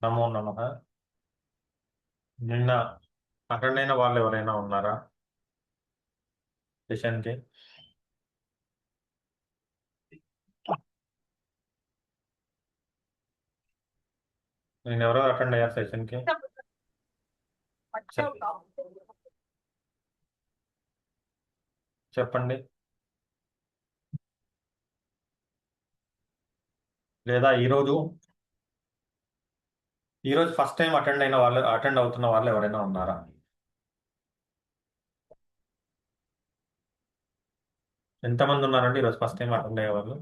నమో నమః. నిన్న అటెండ్ అయిన వాళ్ళు ఎవరైనా ఉన్నారా సెషన్కి? నేను ఎవరో అటెండ్ అయ్యారు సెషన్కి? చెప్పండి. లేదా ఈరోజు ఫస్ట్ టైం అటెండ్ అవుతున్న వాళ్ళు ఎవరైనా ఉన్నారా? ఎంతమంది ఉన్నారండి ఈరోజు ఫస్ట్ టైం అటెండ్ అయ్యే వాళ్ళు?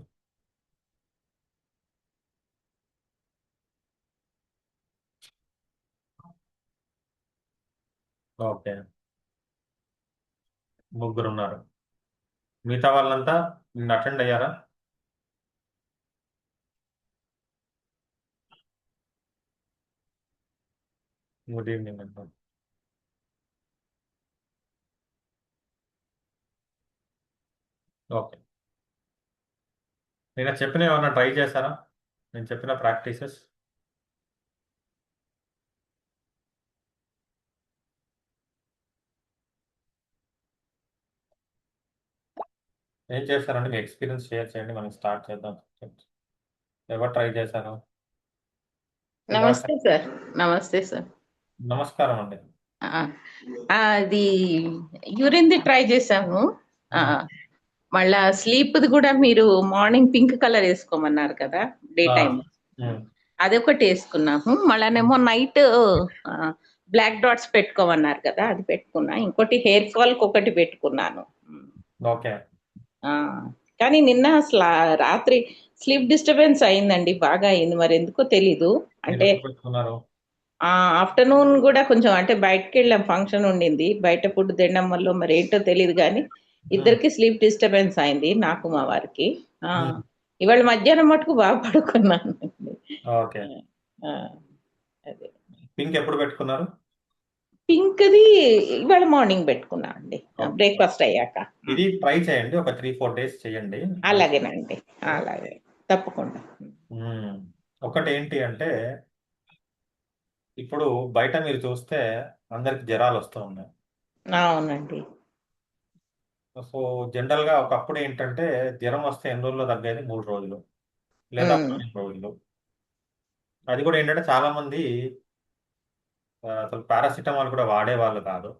ఓకే, ముగ్గురు ఉన్నారు. మిగతా వాళ్ళంతా నిన్న అటెండ్ అయ్యారా? గుడ్ ఈవినింగ్ అండి. ఓకే, నేను చెప్పిన ఏమన్నా ట్రై చేశారా? నేను చెప్పిన ప్రాక్టీసెస్ ఏం చేస్తారంటే మీ ఎక్స్పీరియన్స్ షేర్ చేయండి, మనం స్టార్ట్ చేద్దాం. ఎవరు ట్రై చేశారు? నమస్తే సార్. నమస్తే సార్. నమస్కారం అండి. ఆ, అది యూరిన్ది ట్రై చేశాను. ఆ, మళ్ళా స్లీప్ది కూడా మీరు మార్నింగ్ పింక్ కలర్ వేసుకోమన్నారు కదా, డే ఆ, టైమ్. ఉమ్, అదొకటి వేసుకున్నాము. మళ్ళానేమో నైట్ బ్లాక్ డాట్స్ పెట్టుకోమన్నారు కదా, అది పెట్టుకున్నా. ఇంకోటి హెయిర్ ఫాల్కి ఒకటి పెట్టుకున్నాను. ఓకే. ఆ, కానీ నిన్న అసలు రాత్రి స్లీప్ డిస్టర్బెన్స్ అయిందండి, బాగా అయింది. మరి ఎందుకో తెలీదు. మీరు అంటే ఎప్పుడు పెట్టుకున్నారు? ఆఫ్టర్నూన్ కూడా కొంచెం అంటే బయటకు వెళ్ళాం, ఫంక్షన్ ఉండింది. బయట ఫుడ్ తినడం వల్ల మరి ఏంటో తెలియదు కానీ ఉమ్, ఇద్దరికి స్లీప్ డిస్టర్బెన్స్ అయింది, నాకు మా వారికి. ఆ, ఉమ్, ఇవాళ మధ్యాహ్నం మటుకు బాగా పడుకున్నాను. ఓకే. ఆ, అదే పింక్ ఎప్పుడు పెట్టుకున్నారు? పింక్ది ఇవాళ మార్నింగ్ పెట్టుకున్నా అండి, ఓకే. బ్రేక్ఫాస్ట్ అయ్యాక. ఇది ట్రై చేయండి, ఒక 3-4 డేస్ చేయండి. అలాగేనండి, అలాగే, తప్పకుండా. ఉమ్, ఒకటి ఏంటి అంటే ఇప్పుడు బయట మీరు చూస్తే అందరికి జ్వరాలు వస్తూ ఉన్నాయి. అవునండి. సో జనరల్ గా ఒకప్పుడు ఏంటంటే జ్వరం వస్తే ఎన్ని రోజుల్లో తగ్గేది? 3 రోజులు లేదా ఉమ్, 15 రోజులు. అది కూడా ఏంటంటే చాలా మంది అసలు పారాసిటమాల్ కూడా వాడేవాళ్ళు కాదు.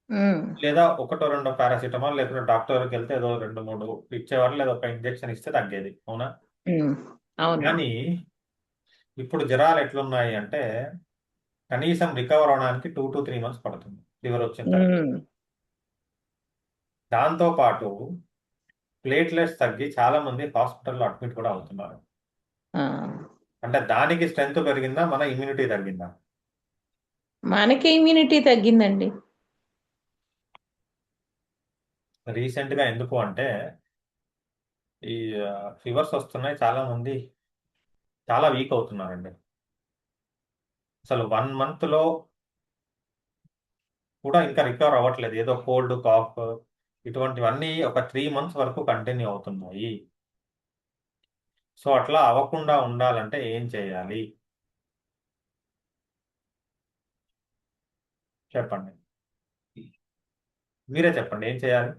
ఉమ్, లేదా ఒకటో రెండో పారాసిటమాల్, లేకపోతే డాక్టర్ దగ్గరికి వెళ్తే ఏదో 2-3 ఇచ్చేవారు, లేదా ఒక ఇంజెక్షన్ ఇస్తే తగ్గేది. అవునా? ఉమ్, అవునండి. కానీ ఇప్పుడు జ్వరాలు ఎట్లున్నాయి అంటే కనీసం రికవర్ అవడానికి 2 to 3 months పడుతుంది ఫీవర్ వచ్చిన తర్వాత. ఉమ్, దాంతో పాటు ప్లేట్లెట్స్ తగ్గి చాలా మంది హాస్పిటల్లో అడ్మిట్ కూడా అవుతున్నారు. ఆ, అంటే దానికి స్ట్రెంత్ పెరిగిందా, మన ఇమ్యూనిటీ తగ్గిందా? మనకి ఇమ్యూనిటీ తగ్గిందండి. రీసెంట్ గా ఎందుకు అంటే ఈ ఫీవర్స్ వస్తున్నాయి, చాలా మంది చాలా వీక్ అవుతున్నారండి. అసలు 1 month లో కూడా ఇంకా రికవర్ అవ్వట్లేదు. ఏదో కోల్డ్ కాఫ్ ఇటువంటివన్నీ ఒక 3 months వరకు కంటిన్యూ అవుతున్నాయి. సో అట్లా అవ్వకుండా ఉండాలంటే ఏం చేయాలి చెప్పండి? మీరే చెప్పండి, ఏం చేయాలి?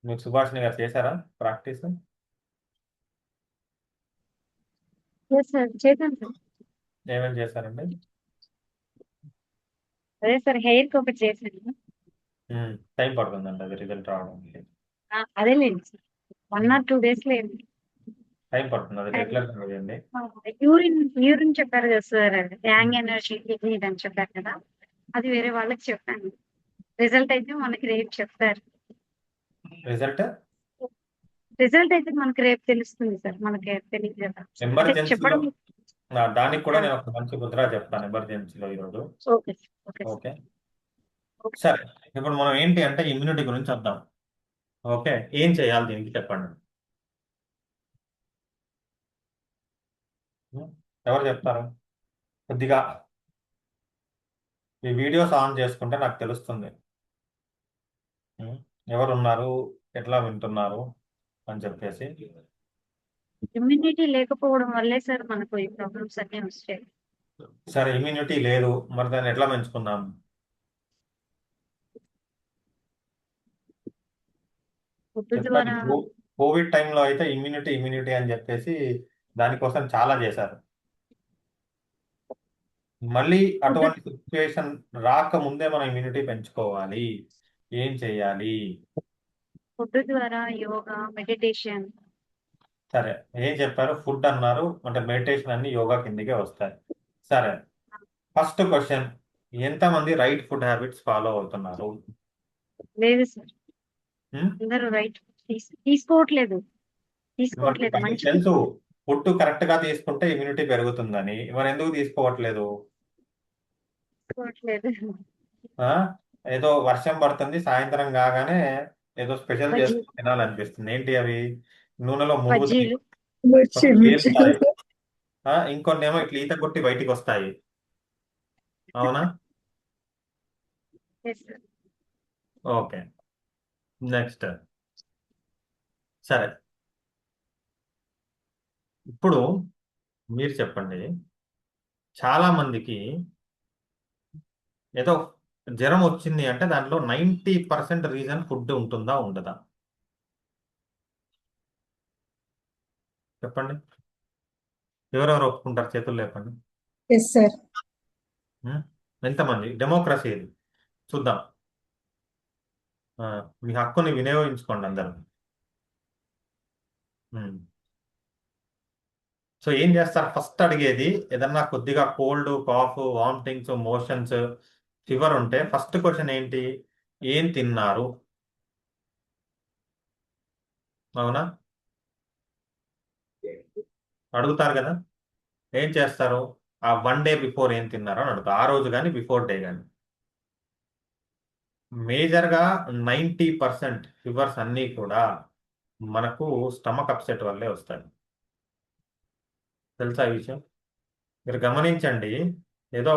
మీకు సుభాషిణి గారు చేశారా ప్రాక్టీస్? ఎస్ సార్, చేశాను సార్. ఏమేమి చేశారండి? అదే సార్, హెయిర్ కి ఒకటి చేశాను. టైం పడుతుందండి అది రిజల్ట్ రావడానికి. అదేలేండి సార్, 1 or 2 days లో టైం పడుతుంది, అది రెగ్యులర్ చేయండి. యూరిన్ యూరిన్ చెప్పారు కదా సార్, యాంగ్ ఎనర్జీ టెక్నిక్ అని చెప్పారు కదా, అది వేరే వాళ్ళకి చెప్పాను. రిజల్ట్ అయితే మనకి రేపు చెప్తారు. రిజల్ట్ రిజల్ట్ అయితే మనకి రేపు తెలుస్తుంది సార్, మనకి తెలియదు కదా. అంటే ఎమర్జెన్సీలో చెప్పడం. దానికి కూడా నేను ఒక మంచి ముద్ర చెప్తాను ఎమర్జెన్సీలో ఈరోజు. Okay okay okay, okay. సరే. ఇప్పుడు మనం ఏంటి అంటే ఇమ్యూనిటీ గురించి వద్దాం. ఓకే, ఏం చేయాలి దీనికి చెప్పండి? ఎవరు చెప్తారు? కొద్దిగా ఈ వీడియోస్ ఆన్ చేసుకుంటే నాకు తెలుస్తుంది ఎవరు ఉన్నారు, ఎట్లా వింటున్నారు. అని చెప్పేసి. ఇమ్యూనిటీ లేకపోవడం వల్లే సార్ మనకు ఈ ప్రాబ్లమ్స్ అన్నీ వస్తాయి. సరే, ఇమ్యూనిటీ లేదు, మరి దాన్ని ఎట్లా పెంచుకుందాం? ఫుడ్ చెప్పండి. ద్వారా కోవిడ్ టైంలో అయితే ఇమ్యూనిటీ ఇమ్యూనిటీ అని చెప్పేసి దానికోసం చాలా చేశారు. మళ్ళీ ఫుడ్ అటువంటి సిచ్యువేషన్ రాకముందే మనం ఇమ్యూనిటీ పెంచుకోవాలి. ఏం చేయాలి? ఫుడ్ ద్వారా యోగా, మెడిటేషన్. సరే, ఏం చెప్పారు? ఫుడ్ అన్నారు, అంటే మెడిటేషన్ అన్ని యోగా కిందకే వస్తాయి. సరే, ఫస్ట్ క్వశ్చన్, ఎంతమంది రైట్ ఫుడ్ హ్యాబిట్స్ ఫాలో అవుతున్నారు? లేదు సార్, హ్మ్? అందరూ రైట్ తీసుకోవట్లేదు మరి తీసుకోవట్లేదు మీకు మంచి తెలుసు ఫుడ్ కరెక్ట్ గా తీసుకుంటే ఇమ్యూనిటీ పెరుగుతుందని, మరి ఎందుకు తీసుకోవట్లేదు? తీసుకోవట్లేదు. ఆ ఏదో వర్షం పడుతుంది, సాయంత్రం కాగానే ఏదో స్పెషల్ బజ్జీ చేసుకుని తినాలనిపిస్తుంది. ఏంటి అవి? నూనెలో మునుగుతాయి, బజ్జీలు. మిర్చి కొన్ని మిర్చి పేలుతాయి, ఇంకొన్ని ఏమో ఇట్లా ఈత కొట్టి బయటికి వస్తాయి. అవునా? Yes, sir. Okay, next. సరే, ఇప్పుడు మీరు చెప్పండి. చాలా మందికి ఏదో జ్వరం వచ్చింది అంటే దాంట్లో 90% రీజన్ ఫుడ్ ఉంటుందా ఉండదా? చెప్పండి. ఎవరెవరు ఒప్పుకుంటారు? చేతులు లేపండి. Yes sir. ఉం? ఎంతమంది? డెమోక్రసీ ఇది, చూద్దాం. ఆ, మీ హక్కుని వినియోగించుకోండి అందరూ. ఉం. సో ఏం చేస్తారు? ఫస్ట్ అడిగేది, ఏదన్నా కొద్దిగా cold, cough, vomitings, motions, fever ఉంటే ఫస్ట్ క్వశ్చన్ ఏంటి? ఏం తిన్నారు? అవునా? అడుగుతారు కదా. ఏం చేస్తారు? ఆ 1 డే బిఫోర్ ఏం తిన్నారో అని అడుగుతారు. ఆ రోజు కానీ బిఫోర్ డే కానీ. మేజర్గా 90% ఫీవర్స్ అన్నీ కూడా మనకు స్టమక్ అప్సెట్ వల్లే వస్తాయి. తెలుసా ఈ విషయం? మీరు గమనించండి. ఏదో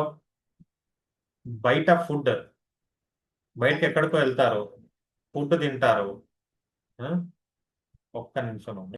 బయట ఫుడ్, బయటకి ఎక్కడికో వెళ్తారు, ఫుడ్ తింటారు. ఆ? ఒక్క నిమిషం ఉంది.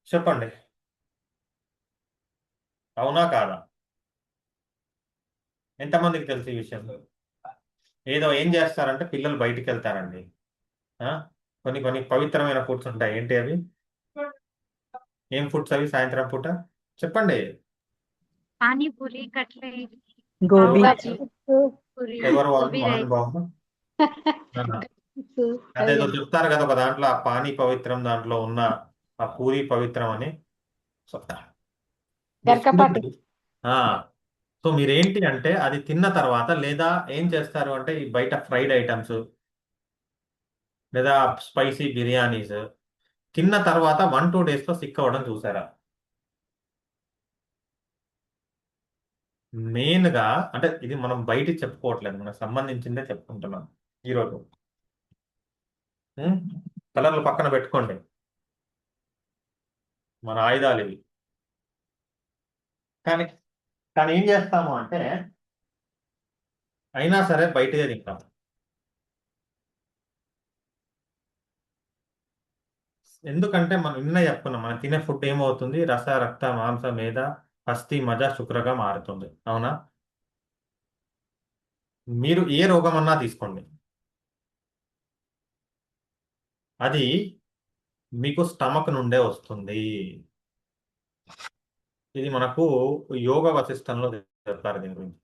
చెప్పండి, అవునా కాదా? ఎంతమందికి తెలుసు ఈ విషయం? ఏదో ఏం చేస్తారంటే పిల్లలు బయటికి వెళ్తారండి. ఆ? కొన్ని కొన్ని పవిత్రమైన ఫుడ్స్ ఉంటాయి. ఏంటి అవి? ఏం ఫుడ్స్ అవి సాయంత్రం పూట? చెప్పండి. పానీపూరి, కట్లెట్, పావ్ గోబీ భాజీ, పూరి, ఎవరు వాళ్ళు? గోబీ రైస్. మహానుభావులు. అదేదో చెప్తారు కదా ఒక దాంట్లో, ఆ పానీ పవిత్రం, దాంట్లో ఉన్న ఆ పూరి పవిత్రం అని. సో మీరు గరకపాటి. చూడండి. ఆ, సో మీరేంటి అంటే అది తిన్న తర్వాత, లేదా ఏం చేస్తారు అంటే ఈ బయట ఫ్రైడ్ ఐటమ్స్ లేదా స్పైసీ బిర్యానీస్ తిన్న తర్వాత 1-2 days లో సిక్ అవ్వడం చూసారా? మెయిన్ గా అంటే ఇది మనం బయట చెప్పుకోవట్లేదు, మనకు సంబంధించిందే చెప్పుకుంటున్నాం ఈరోజు. కలర్లు పక్కన పెట్టుకోండి, మన ఆయుధాలు ఇవి. కానీ కానీ ఏం చేస్తాము అంటే అయినా సరే బయటనే తింటాం. ఎందుకంటే మనం నిన్న చెప్పుకున్నాం, మనం తినే ఫుడ్ ఏమవుతుంది? రస, రక్త, మాంస, మేధ, అస్థి, మజ, శుక్రగా మారుతుంది. అవునా? మీరు ఏ రోగం అన్నా తీసుకోండి, అది మీకు స్టమక్ నుండే వస్తుంది. ఇది మనకు యోగ వశిష్టంలో చెప్తారు దీని గురించి.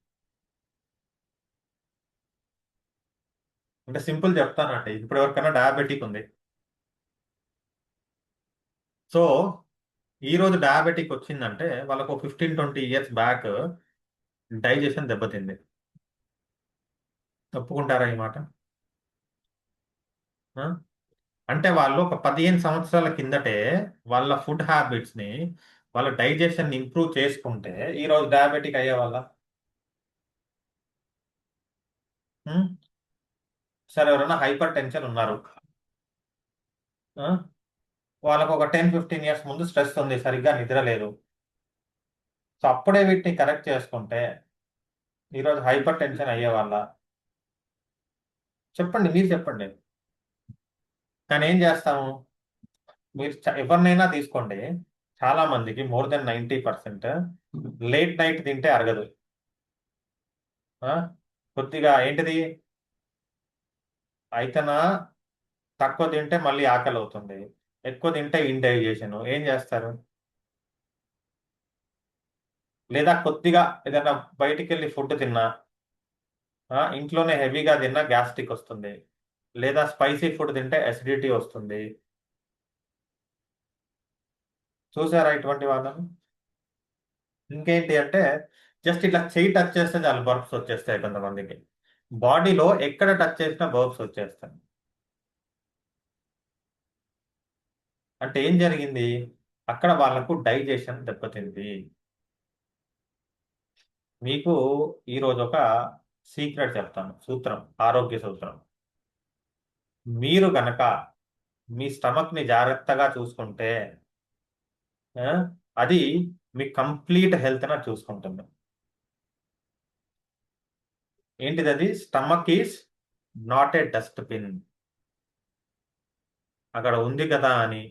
అంటే సింపుల్ చెప్తానండి. ఇప్పుడు ఎవరికైనా డయాబెటిక్ ఉంది, సో ఈ రోజు డయాబెటిక్ వచ్చిందంటే వాళ్ళకు 15-20 ఇయర్స్ బ్యాక్ డైజెషన్ దెబ్బతింది. ఒప్పుకుంటారా ఈ మాట? ఆ? అంటే వాళ్ళు ఒక 15 సంవత్సరాల కిందటే వాళ్ళ ఫుడ్ హ్యాబిట్స్ ని, వాళ్ళ డైజెషన్ ఇంప్రూవ్ చేసుకుంటే ఈ రోజు డయాబెటిక్ అయ్యే వాళ్ళ. సరే, ఎవరైనా హైపర్ టెన్షన్ ఉన్నారు, ఆ? వాళ్ళకు ఒక 10-15 ఇయర్స్ ముందు స్ట్రెస్ ఉంది, సరిగ్గా నిద్ర లేదు, సో అప్పుడే వీటిని కరెక్ట్ చేసుకుంటే ఈరోజు హైపర్ టెన్షన్ అయ్యే వాళ్ళ? చెప్పండి, మీరు చెప్పండి. కానీ ఏం చేస్తాము, మీరు ఎవరినైనా తీసుకోండి, చాలా మందికి మోర్ దెన్ 90% లేట్ నైట్ తింటే అరగదు. ఆ? కొద్దిగా ఏంటిది అయితేనా, తక్కువ తింటే మళ్ళీ ఆకలి అవుతుంది, ఎక్కువ తింటే ఇండైజేషన్. ఏం చేస్తారు? లేదా కొద్దిగా ఏదైనా బయటికి వెళ్ళి ఫుడ్ తిన్నా, ఇంట్లోనే హెవీగా తిన్నా గ్యాస్ట్రిక్ వస్తుంది, లేదా స్పైసీ ఫుడ్ తింటే అసిడిటీ వస్తుంది. చూసారా ఇటువంటి వాళ్ళని? ఇంకేంటి అంటే జస్ట్ ఇట్లా చెయ్యి టచ్ చేస్తే చాలు బర్బ్స్ వచ్చేస్తాయి కొంతమందికి. బాడీలో ఎక్కడ టచ్ చేసినా బర్బ్స్ వచ్చేస్తాయి. అంటే ఏం జరిగింది, అక్కడ వాళ్ళకు డైజెషన్ దెబ్బతింది. మీకు ఈరోజు ఒక సీక్రెట్ చెప్తాను, సూత్రం, ఆరోగ్య సూత్రం. మీరు గనక మీ స్టమక్ ని జాగ్రత్తగా చూసుకుంటే, ఆ, అది మీ కంప్లీట్ హెల్త్ ని చూసుకుంటుంది. ఏంటిది అది? Stomach is not a dust bin. అక్కడ ఉంది కదా అని,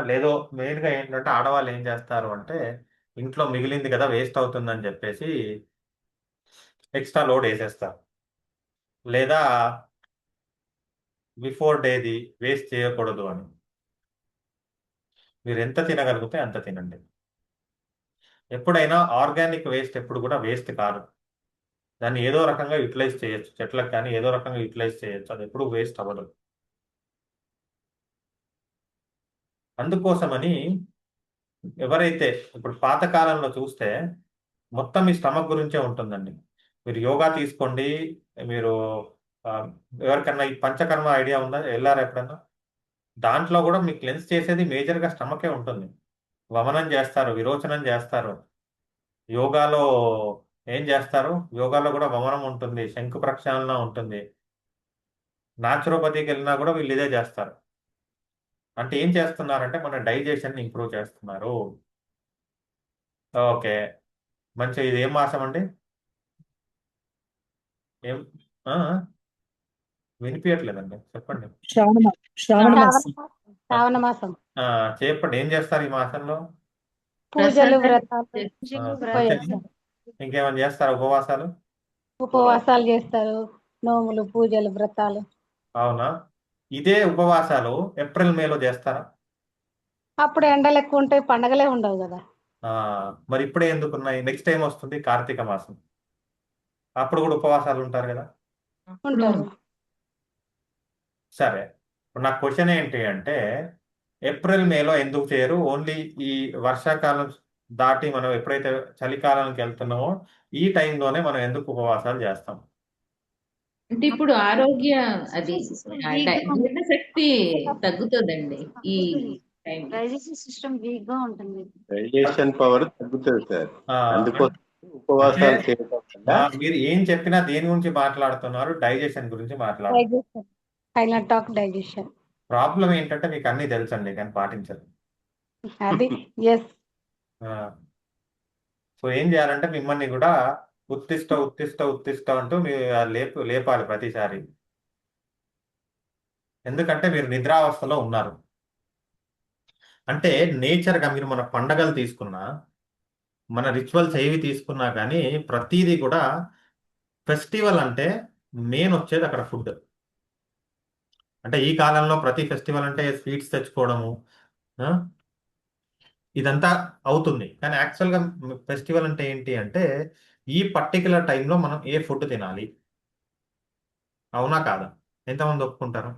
లేదో మెయిన్ గా ఏంటంటే ఆడవాళ్ళు ఏం చేస్తారు అంటే ఇంట్లో మిగిలింది కదా వేస్ట్ అవుతుందని చెప్పేసి ఎక్స్ట్రా లోడ్ వేసేస్తారు, లేదా బిఫోర్ డేది వేస్ట్ చేయకూడదు అని. మీరు ఎంత తినగలిగితే అంత తినండి. ఎప్పుడైనా ఆర్గానిక్ వేస్ట్ ఎప్పుడు కూడా వేస్ట్ కాదు, దాన్ని ఏదో రకంగా యూటిలైజ్ చేయొచ్చు, చెట్లకు కానీ ఏదో రకంగా యూటిలైజ్ చేయొచ్చు, అది ఎప్పుడు వేస్ట్ అవ్వదు. అందుకోసమని ఎవరైతే ఇప్పుడు పాతకాలంలో చూస్తే మొత్తం మీ స్టమక్ గురించే ఉంటుందండి. మీరు యోగా తీసుకోండి, మీరు ఆ, ఎవరికన్నా ఈ పంచకర్మ ఐడియా ఉందా, వెళ్ళారా ఎప్పుడన్నా? దాంట్లో కూడా మీకు క్లెన్స్ చేసేది మేజర్గా స్టమకే ఉంటుంది. వమనం చేస్తారు, విరోచనం చేస్తారు. యోగాలో ఏం చేస్తారు, యోగాలో కూడా వమనం ఉంటుంది, శంకు ప్రక్షాళన ఉంటుంది. నాచురోపతికి వెళ్ళినా కూడా వీళ్ళు ఇదే చేస్తారు. అంటే ఏం చేస్తున్నారంటే మన డైజెషన్ ఇంప్రూవ్ చేస్తున్నారు. ఓకే, మంచి. ఇది ఏం మాసం అండి? ఏం ఆ, వినిపించట్లేదండి, చెప్పండి. శ్రావణ మాసం శ్రావణ శ్రావణ మాసం శ్రావణ మాసం ఆ, చెప్పండి, ఏం చేస్తారు ఈ మాసంలో? పూజలు ప్రసాదాలు వ్రతాలు ఆ, ఉపవాసాలు అంతేనా? ఇంకేమైనా చేస్తారా ఉపవాసాలు? ఉపవాసాలు చేస్తారు, నోములు పూజలు వ్రతాలు. అవునా? ఇదే ఉపవాసాలు ఏప్రిల్ మేలో చేస్తారా? అప్పుడు ఎండలు ఎక్కువ ఉంటాయి, పండగలే ఉండవు కదా. ఆ, మరి ఇప్పుడే ఎందుకున్నాయి? నెక్స్ట్ టైం వస్తుంది కార్తీక మాసం, అప్పుడు కూడా ఉపవాసాలు ఉంటారు కదా. అప్పుడు ఉంటారు. సరే, ఇప్పుడు నా క్వశ్చన్ ఏంటి అంటే ఏప్రిల్ మేలో ఎందుకు చేయరు? ఓన్లీ ఈ వర్షాకాలం దాటి మనం ఎప్పుడైతే చలికాలానికి వెళ్తున్నామో ఈ టైంలోనే మనం ఎందుకు ఉపవాసాలు చేస్తాం? అంటే ఇప్పుడు ఆరోగ్య అది వీక్ జీర్ణశక్తి తగ్గుతుందండి ఈ టైం. డైజెషన్ సిస్టమ్ వీక్ గా ఉంటుంది. డైజెషన్ పవర్ తగ్గుతుంది సార్. ఆ, అందుకోసం అంటే ఉపవాసాలు చేయడం వల్ల మీరు ఏం చెప్పినా దేని గురించి మాట్లాడుతున్నారు? డైజెషన్ గురించి మాట్లాడుతున్నారు. Digestion, silent talk digestion. Problem ఏంటంటే మీకు అన్ని తెలుసండి కానీ పాటించరు. అది ఎస్. సో ఏం చేయాలంటే మిమ్మల్ని కూడా ఉత్తిష్ట ఉత్తిష్ట ఉత్తిష్ట అంటూ మీరు లేపాలి ప్రతిసారి. ఎందుకంటే మీరు నిద్రావస్థలో ఉన్నారు. అంటే నేచర్గా మీరు మన పండగలు తీసుకున్నా, మన రిచువల్స్ ఏవి తీసుకున్నా కానీ ప్రతిదీ కూడా ఫెస్టివల్ అంటే మెయిన్ వచ్చేది అక్కడ ఫుడ్. అంటే ఈ కాలంలో ప్రతి ఫెస్టివల్ అంటే స్వీట్స్ తెచ్చుకోవడము, ఆ? ఇదంతా అవుతుంది. కానీ యాక్చువల్గా ఫెస్టివల్ అంటే ఏంటి అంటే ఈ పర్టికులర్ టైంలో మనం ఏ ఫుడ్ తినాలి, అవునా కాదా? ఎంతమంది ఒప్పుకుంటారు?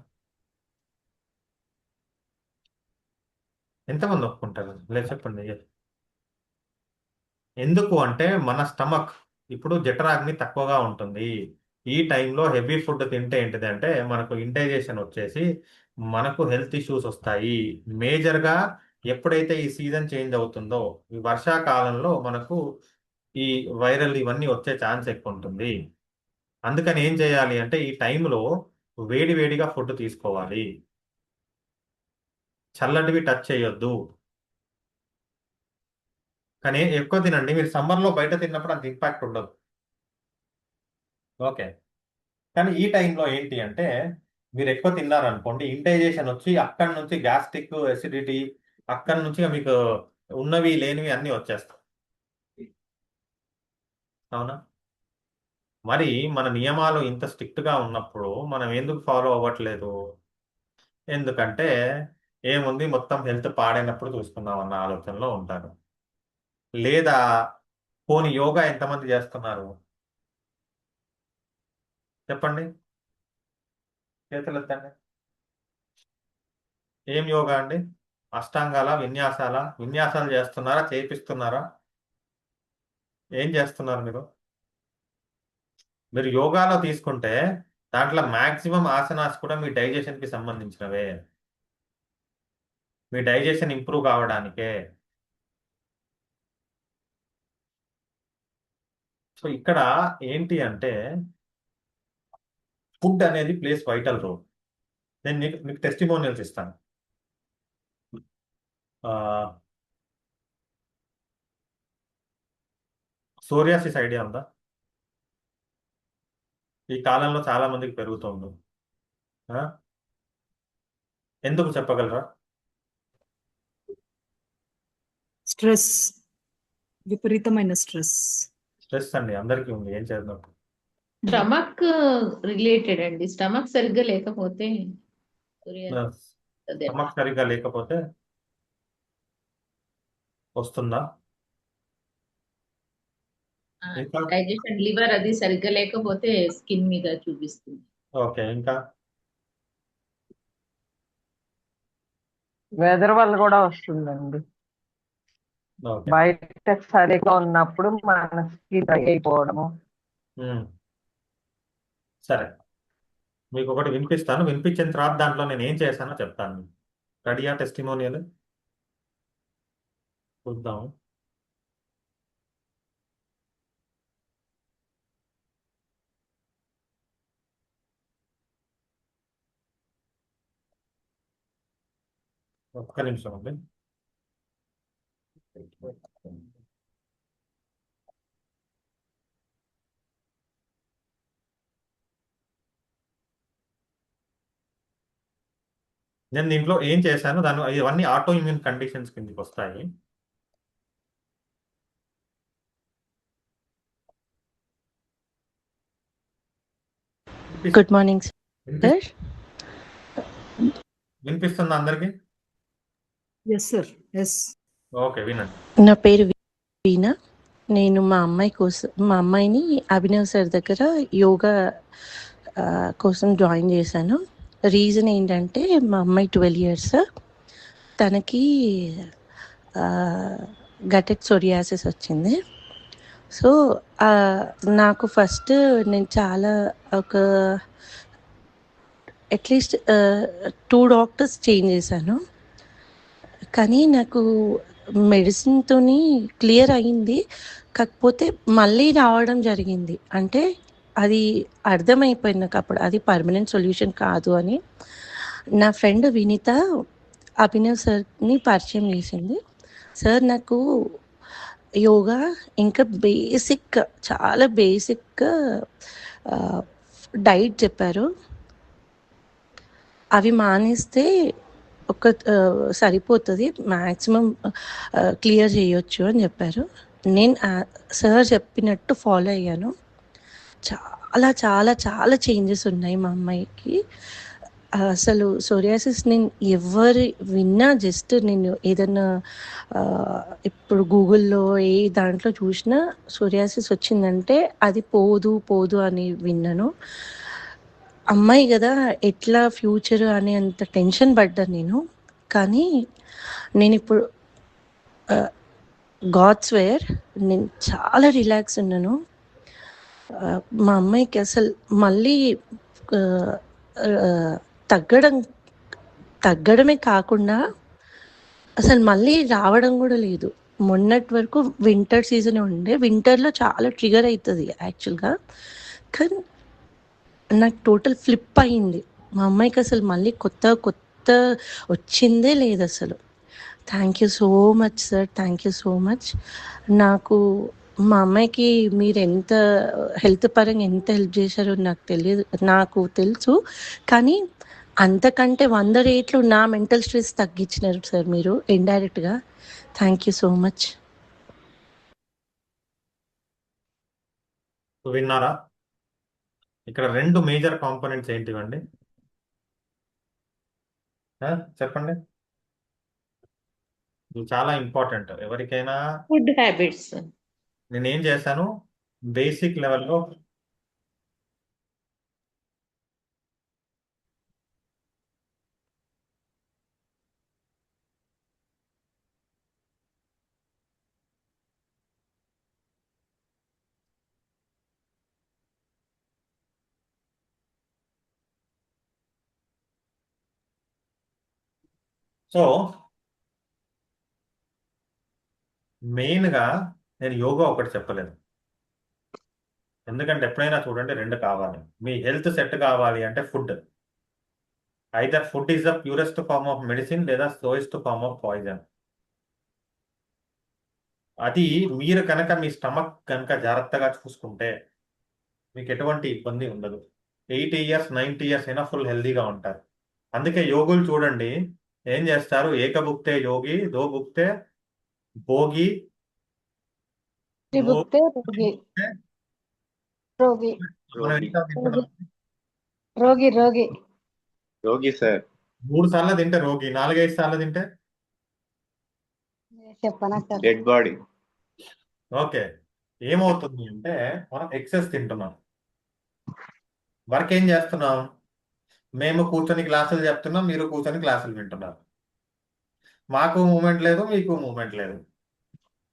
ఎంతమంది ఒప్పుకుంటారు? లేదు చెప్పండి. ఎందుకు అంటే మన స్టమక్ ఇప్పుడు జఠరాగ్ని తక్కువగా ఉంటుంది. ఈ టైంలో హెవీ ఫుడ్ తింటే ఏంటిది అంటే మనకు ఇండైజెషన్ వచ్చేసి మనకు హెల్త్ ఇష్యూస్ వస్తాయి. మేజర్గా ఎప్పుడైతే ఈ సీజన్ చేంజ్ అవుతుందో ఈ వర్షాకాలంలో మనకు ఈ వైరల్ ఇవన్నీ వచ్చే ఛాన్స్ ఎక్కువ ఉంటుంది. అందుకని ఏం చేయాలి అంటే ఈ టైంలో వేడి వేడిగా ఫుడ్ తీసుకోవాలి, చల్లటివి టచ్ చేయొద్దు. కానీ ఎక్కువ తినండి. మీరు సమ్మర్లో బయట తిన్నప్పుడు అంత ఇంపాక్ట్ ఉండదు. ఓకే. కానీ ఈ టైంలో ఏంటి అంటే మీరు ఎక్కువ తిన్నారనుకోండి, ఇండైజేషన్ వచ్చి అక్కడి నుంచి గ్యాస్ట్రిక్ ఎసిడిటీ అక్కడి నుంచి మీకు ఉన్నవి లేనివి అన్నీ వచ్చేస్తాయి. అవునా? మరి మన నియమాలు ఇంత స్ట్రిక్ట్ గా ఉన్నప్పుడు మనం ఎందుకు ఫాలో అవ్వట్లేదు? ఎందుకంటే ఏముంది, మొత్తం హెల్త్ పాడైనప్పుడు చూసుకుందాం అన్న ఆలోచనలో ఉంటారు. లేదా పోనీ యోగా ఎంతమంది చేస్తున్నారు చెప్పండి, చేతులు ఎత్తండి. ఏం యోగా అండి? అష్టాంగాల విన్యాసాలు చేస్తున్నారా, చేపిస్తున్నారా? ఏం చేస్తున్నారు మీరు? మీరు యోగాలో తీసుకుంటే దాంట్లో మాక్సిమం ఆసనాస్ కూడా మీ డైజెషన్ కి సంబంధించినవే, మీ డైజెషన్ ఇంప్రూవ్ కావడానికే. సో ఇక్కడ ఏంటి అంటే ఫుడ్ అనేది ప్లేస్ వైటల్ రోల్. నేను మీకు టెస్టిమోనియల్స్ ఇస్తాను. సోరియాసిస్ ఐడియా ఉందా? ఈ కాలంలో చాలా మందికి పెరుగుతుంది. ఆ? ఎందుకు చెప్పగలరా? స్ట్రెస్, విపరీతమైన స్ట్రెస్. స్ట్రెస్ అండి, అందరికీ ఉంది. ఏం చేద్దాం? స్టమక్ రిలేటెడ్ అండి. స్టమక్ సరిగ్గా లేకపోతే అదే. స్టమక్ సరిగ్గా లేకపోతే వస్తుందా? ఇంకా డైజెషన్, లివర్ అది సరిగ్గా లేకపోతే స్కిన్ మీద చూపిస్తుంది. ఓకే. ఇంకా వెదర్ వల్ల కూడా వస్తుందండి. ఓకే. బయట సరిగా ఉన్నప్పుడు మనకి డ్రై అయిపోవడము. ఉమ్. సరే, మీకు ఒకటి వినిపిస్తాను. వినిపించిన తర్వాత దాంట్లో నేను ఏం చేశానో చెప్తాను. రెడీయా టెస్టిమోనియల్? చూద్దాం. ఒక్క నిమిషం అండి. నేను దీంట్లో ఏం చేశాను, ఇవన్నీ ఆటో ఇమ్యూన్ కండిషన్స్ కిందకి వస్తాయి. Good morning sir. వినిపిస్తుందా అందరికి? Yes sir, yes. ఓకే, వినండి. నా పేరు వీణా. నేను మా అమ్మాయిని అభినవ్ సార్ దగ్గర యోగా కోసం జాయిన్ చేశాను. రీజన్ ఏంటంటే మా అమ్మాయి 12 years, తనకి గటెడ్ సోరియాసిస్ వచ్చింది. సో నాకు ఫస్ట్ నేను చాలా అట్లీస్ట్ 2 doctors చేంజ్ చేశాను. కానీ నాకు మెడిసిన్తోని క్లియర్ అయింది. కాకపోతే మళ్ళీ రావడం జరిగింది. అంటే అది అర్థమైపోయింది నాకు అప్పుడు, అది పర్మనెంట్ సొల్యూషన్ కాదు అని. నా ఫ్రెండ్ వినీత అభినవ్ సార్ని పరిచయం చేసింది. సార్ నాకు యోగా ఇంకా చాలా బేసిక్ డైట్ చెప్పారు. అవి మానేస్తే సరిపోతుంది, మ్యాక్సిమం క్లియర్ చేయొచ్చు అని చెప్పారు. నేను సార్ చెప్పినట్టు ఫాలో అయ్యాను. చాలా చాలా చాలా చేంజెస్ ఉన్నాయి మా అమ్మాయికి. అసలు సోరియాసిస్ నేను ఎవరు విన్నా జస్ట్ నేను ఏదన్నా ఆ, ఇప్పుడు గూగుల్లో ఏ దాంట్లో చూసినా సోరియాసిస్ వచ్చిందంటే అది పోదు పోదు అని విన్నాను. అమ్మాయి కదా ఎట్లా ఫ్యూచర్ అనే అంత టెన్షన్ పడ్డా నేను. కానీ నేను ఇప్పుడు గాడ్స్ వేర్ నేను చాలా రిలాక్స్ ఉన్నాను. మా అమ్మాయికి అసలు మళ్ళీ ఆ, ఆ, తగ్గడం తగ్గడమే కాకుండా అసలు మళ్ళీ రావడం కూడా లేదు. మొన్నటి వరకు వింటర్ సీజన్ ఉండే, వింటర్లో చాలా ట్రిగర్ అవుతుంది యాక్చువల్గా. కానీ నాకు టోటల్ ఫ్లిప్ అయింది. మా అమ్మాయికి అసలు మళ్ళీ కొత్త కొత్త వచ్చిందే లేదు అసలు. Thank you so much sir, thank you so much. నాకు మా అమ్మాయికి మీరు ఎంత హెల్త్ పరంగా ఎంత హెల్ప్ చేశారో నాకు తెలియదు, నాకు తెలుసు. కానీ అంతకంటే 100 రేట్లు నా మెంటల్ స్ట్రెస్ తగ్గించినారు సార్ మీరు ఇండైరెక్ట్గా. Thank you so much. విన్నారా? ఇక్కడ రెండు మేజర్ కాంపోనెంట్స్ ఏంటివండి? చెప్పండి. ఇది చాలా ఇంపార్టెంట్ ఎవరికైనా. Food habits. నేనేం చేశాను బేసిక్ లెవెల్లో సో మెయిన్గా నేను యోగా ఒకటి చెప్పలేదు. ఎందుకంటే ఎప్పుడైనా చూడండి రెండు కావాలి. మీ హెల్త్ సెట్ కావాలి అంటే food, either food is the purest form of medicine లేదా స్లోయెస్ట్ ఫార్మ్ ఆఫ్ పాయిజన్. అది మీరు కనుక మీ స్టమక్ కనుక జాగ్రత్తగా చూసుకుంటే మీకు ఎటువంటి ఇబ్బంది ఉండదు. 80 ఇయర్స్ 90 ఇయర్స్ అయినా ఫుల్ హెల్దీగా ఉంటారు. అందుకే యోగులు చూడండి ఏం చేస్తారు, ఏకభుక్తే యోగి, దో భుక్తే భోగి, త్రిభుక్తే రోగి రోగి మనం రోగి ఎంత తింటున్నాం? రోగి రోగి రోగి సార్ 3 సార్లు తింటే రోగి, 4-5 సార్లు తింటే చెప్పనా సార్? Dead body. ఓకే. ఏమవుతుంది అంటే మనం ఎక్సెస్ తింటున్నాం. వర్క్ ఏం చేస్తున్నాం? మేము కూర్చొని క్లాసులు చెప్తున్నాం, మీరు కూర్చొని క్లాసులు వింటున్నారు. మాకు మూమెంట్ లేదు, మీకు మూమెంట్ లేదు.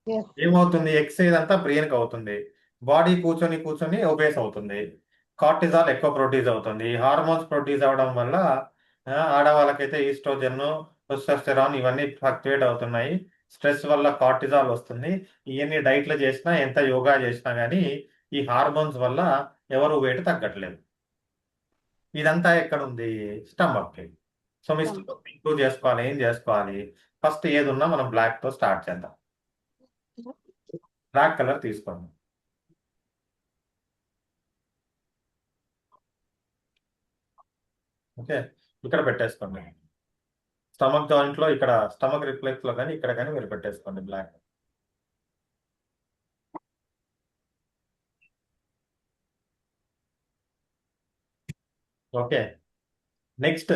Yes. ఏమవుతుంది? ఎక్సైజ్ అంతా బ్రెయిన్కి అవుతుంది. బాడీ కూర్చొని కూర్చొని ఒబేస్ అవుతుంది. కార్టిజాల్ ఎక్కువ ప్రొడ్యూస్ అవుతుంది. హార్మోన్స్ ప్రొడ్యూస్ అవడం వల్ల ఆడవాళ్ళకైతే ఈస్ట్రోజన్, టెస్టోస్టెరాన్ ఇవన్నీ ఫ్లక్చువేట్ అవుతున్నాయి. స్ట్రెస్ వల్ల కార్టిజాల్ వస్తుంది. ఇవన్నీ డైట్లు చేసినా ఎంత యోగా చేసినా కానీ ఈ హార్మోన్స్ వల్ల ఎవరు వెయిట్ తగ్గట్లేదు. ఇదంతా ఎక్కడ ఉంది? స్టమక్. సో మీ స్టమక్ ఇంప్రూవ్ చేసుకోవాలి. ఏం చేసుకోవాలి? ఫస్ట్ ఏది ఉన్నా మనం బ్లాక్ తో స్టార్ట్ చేద్దాం. బ్లాక్ కలర్ తీసుకోండి. ఓకే, ఇక్కడ పెట్టేసుకోండి. స్టమక్ జాయింట్ లో, ఇక్కడ స్టమక్ రిఫ్లెక్స్ లో కానీ ఇక్కడ కానీ మీరు పెట్టేసుకోండి బ్లాక్. ఓకే, నెక్స్ట్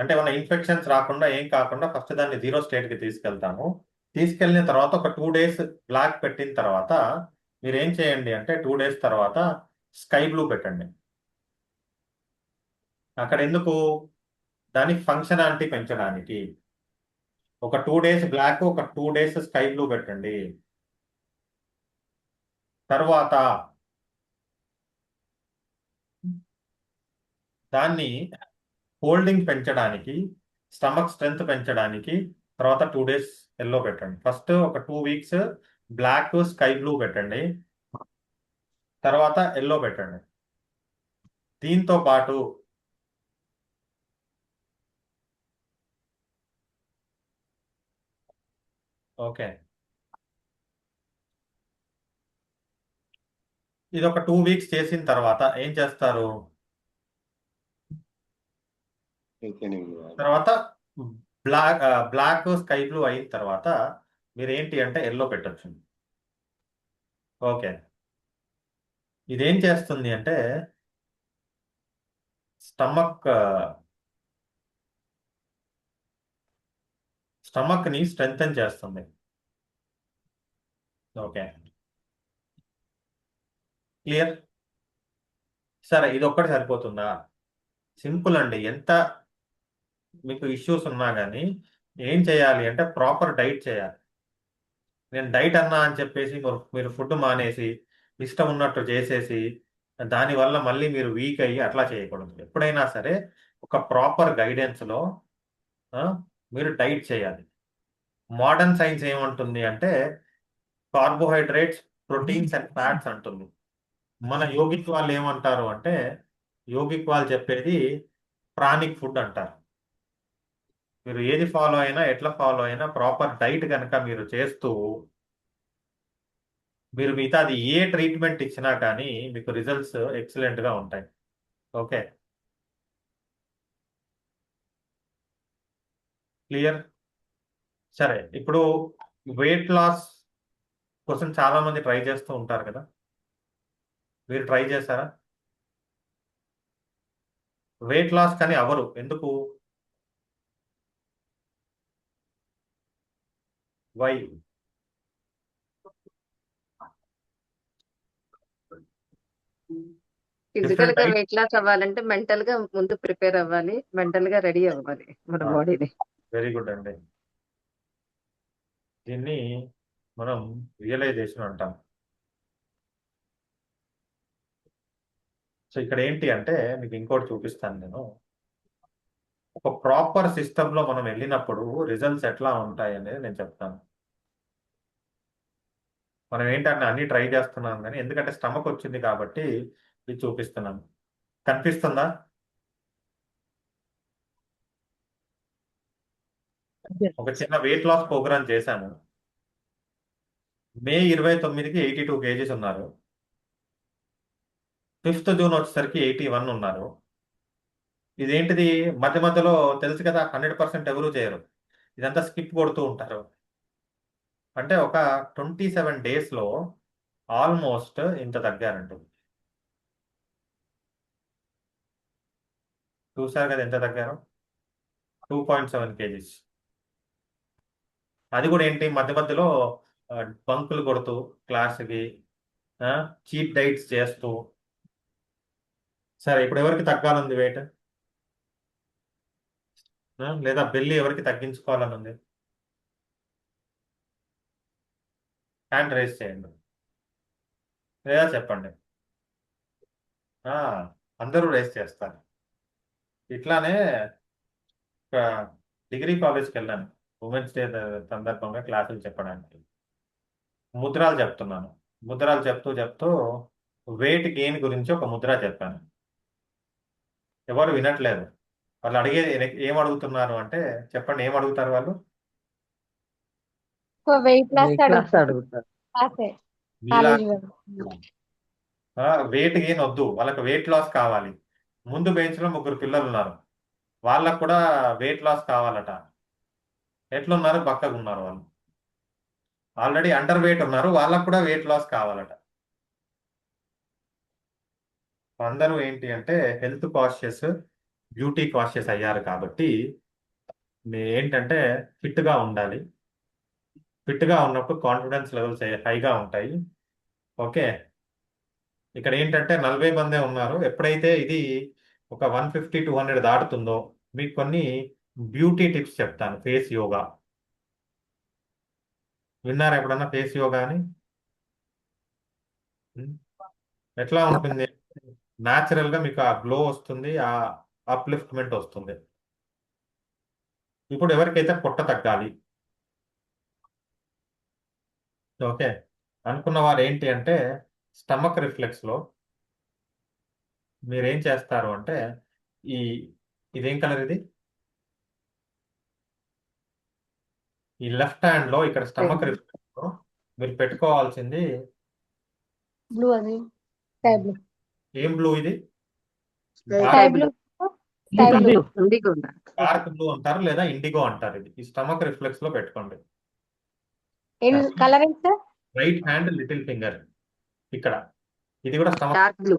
అంటే మన ఇన్ఫెక్షన్స్ రాకుండా ఏం కాకుండా ఫస్ట్ దాన్ని 0 స్టేట్ కి తీసుకెళ్తాము. తీసుకెళ్ళిన తర్వాత ఒక 2 డేస్ బ్లాక్ పెట్టిన తర్వాత మీరు ఏం చేయండి అంటే 2 డేస్ తర్వాత స్కై బ్లూ పెట్టండి. అక్కడ ఎందుకు? దాని ఫంక్షనాలిటీ పెంచడానికి. ఒక 2 డేస్ బ్లాక్, ఒక 2 డేస్ స్కై బ్లూ పెట్టండి. తర్వాత దాన్ని హోల్డింగ్ పెంచడానికి, స్టమక్ స్ట్రెంగ్త్ పెంచడానికి తర్వాత 2 డేస్ ఎల్లో పెట్టండి. ఫస్ట్ ఒక 2 వీక్స్ బ్లాక్ స్కై బ్లూ పెట్టండి, తర్వాత ఎల్లో పెట్టండి. దీంతో పాటు ఓకే, ఇది ఒక 2 వీక్స్ చేసిన తర్వాత ఏం చేస్తారు? తర్వాత బ్లాక్ స్కై బ్లూ అయిన తర్వాత మీరు ఏంటి అంటే ఎల్లో పెట్టచ్చు. ఓకే, ఇదేం చేస్తుంది అంటే స్టమక్ స్టమక్ ని స్ట్రెంగ్తన్ చేస్తుంది. Okay, clear. సరే, ఇది ఒక్కటి సరిపోతుందా? సింపుల్ అండి. ఎంత మీకు ఇష్యూస్ ఉన్నా కానీ ఏం చేయాలి అంటే ప్రాపర్ డైట్ చేయాలి. నేను డైట్ అన్నా అని చెప్పేసి మీరు ఫుడ్ మానేసి ఇష్టం ఉన్నట్టు చేసేసి దానివల్ల మళ్ళీ మీరు వీక్ అయ్యి అట్లా చేయకూడదు. ఎప్పుడైనా సరే ఒక ప్రాపర్ గైడెన్స్లో మీరు డైట్ చేయాలి. మోడర్న్ సైన్స్ ఏమంటుంది అంటే కార్బోహైడ్రేట్స్, ప్రోటీన్స్ అండ్ ఫ్యాట్స్ అంటుంది. మన యోగిక్ వాళ్ళు ఏమంటారు అంటే యోగిక్ వాళ్ళు చెప్పేది ప్రాణిక్ ఫుడ్ అంటారు. మీరు ఏది ఫాలో అయినా ఎట్లా ఫాలో అయినా ప్రాపర్ డైట్ కనుక మీరు చేస్తూ మీరు మిగతాది ఏ ట్రీట్మెంట్ ఇచ్చినా కానీ మీకు రిజల్ట్స్ ఎక్సలెంట్ గా ఉంటాయి. Okay, clear. సరే, ఇప్పుడు వెయిట్ లాస్ కోసం చాలా మంది ట్రై చేస్తూ ఉంటారు కదా, మీరు ట్రై చేశారా? వెయిట్ లాస్ కానీ అవరు, ఎందుకు? వై? ఫిజికల్ గా డిఫరెంట్. వెయిట్ లాస్ అవ్వాలంటే మెంటల్ గా ముందు ప్రిపేర్ అవ్వాలి, మెంటల్ గా రెడీ అవ్వాలి మన బాడీని. వెరీ గుడ్ అండి. దీన్ని మనం రియలైజేషన్ అంటాం. సో ఇక్కడ ఏంటి అంటే మీకు ఇంకోటి చూపిస్తాను నేను. ఒక ప్రాపర్ సిస్టంలో మనం వెళ్ళినప్పుడు రిజల్ట్స్ ఎట్లా ఉంటాయి అనేది నేను చెప్తాను. మనం ఏంటంటే అన్ని ట్రై చేస్తున్నాం కానీ ఎందుకంటే స్టమక్ వచ్చింది కాబట్టి ఇది చూపిస్తున్నాను. కనిపిస్తుందా? ఒక చిన్న వెయిట్ లాస్ ప్రోగ్రామ్ చేశాను. మే 29కి 82 kgs ఉన్నారు. 5th జూన్ వచ్చేసరికి 81 ఉన్నారు. ఇదేంటిది? మధ్య మధ్యలో తెలుసు కదా, 100% ఎవరు చేయరు, ఇదంతా స్కిప్ కొడుతూ ఉంటారు. అంటే ఒక 27 డేస్లో ఆల్మోస్ట్ ఇంత తగ్గారంట. చూసారు కదా ఎంత తగ్గారు? 2.7 kgs. అది కూడా ఏంటి, మధ్య మధ్యలో బంకులు కొడుతూ క్లాస్కి చీట్ డైట్స్ చేస్తూ. సరే, ఇప్పుడు ఎవరికి తగ్గాలంది వెయిట్? లేదా బెల్లి ఎవరికి తగ్గించుకోవాలని ఉంది? హ్యాండ్ రేస్ చేయండి, లేదా చెప్పండి. అందరూ రేస్ చేస్తారు. ఇట్లానే ఒక డిగ్రీ కాలేజ్కి వెళ్ళాను ఉమెన్స్ డే సందర్భంగా క్లాసులు చెప్పడానికి. ముద్రాలు చెప్తున్నాను. ముద్రాలు చెప్తూ చెప్తూ వెయిట్ గెయిన్ గురించి ఒక ముద్ర చెప్పాను. ఎవరు వినట్లేదు. వాళ్ళు ఏం అడుగుతున్నారు అంటే చెప్పండి, ఏం అడుగుతారు వాళ్ళు? వెయిట్ లాస్ వెయిట్ లాస్ అడుగుతారు. మీలా వెయిట్ గెయిన్ వద్దు, వాళ్ళకి వెయిట్ లాస్ కావాలి. ముందు బెంచ్ లో 3 పిల్లలు ఉన్నారు, వాళ్ళకు కూడా వెయిట్ లాస్ కావాలట. ఎట్లున్నారు? బక్కగా ఉన్నారు వాళ్ళు. ఆల్రెడీ అండర్ వెయిట్ ఉన్నారు, వాళ్ళకు కూడా వెయిట్ లాస్ కావాలట. అందరూ ఏంటి అంటే హెల్త్ కాన్షియస్, బ్యూటీ కాన్షియస్ అయ్యారు కాబట్టి ఏంటంటే ఫిట్గా ఉండాలి. ఫిట్గా ఉన్నప్పుడు కాన్ఫిడెన్స్ లెవెల్స్ హైగా ఉంటాయి. ఓకే, ఇక్కడ ఏంటంటే 40 మందే ఉన్నారు. ఎప్పుడైతే ఇది ఒక 150-200 దాటుతుందో మీకు కొన్ని బ్యూటీ టిప్స్ చెప్తాను. ఫేస్ యోగా విన్నారా ఎప్పుడన్నా? ఫేస్ యోగా అని ఎట్లా ఉంటుంది? న్యాచురల్ గా మీకు ఆ గ్లో వస్తుంది, ఆ అప్లిఫ్ట్మెంట్ వస్తుంది. ఇప్పుడు ఎవరికైతే పొట్ట తగ్గాలి, ఓకే అనుకున్న వారు ఏంటి అంటే స్టమక్ రిఫ్లెక్స్ లో మీరేం చేస్తారు అంటే ఈ ఇదేం కలర్ ఇది? ఈ లెఫ్ట్ హ్యాండ్ లో ఇక్కడ స్టమక్ రిఫ్లెక్స్ లో మీరు పెట్టుకోవాల్సింది బ్లూ అది స్కై బ్లూ ఏం బ్లూ ఇది? Sky blue sky blue dark blue అంటారు లేదా ఇండిగో అంటారు. ఇది ఈ స్టమక్ రిఫ్లెక్స్ లో పెట్టుకోండి. ఏం కలర్ ఏంటి sir? Right hand little finger ఇక్కడ, ఇది కూడా stomach dark blue.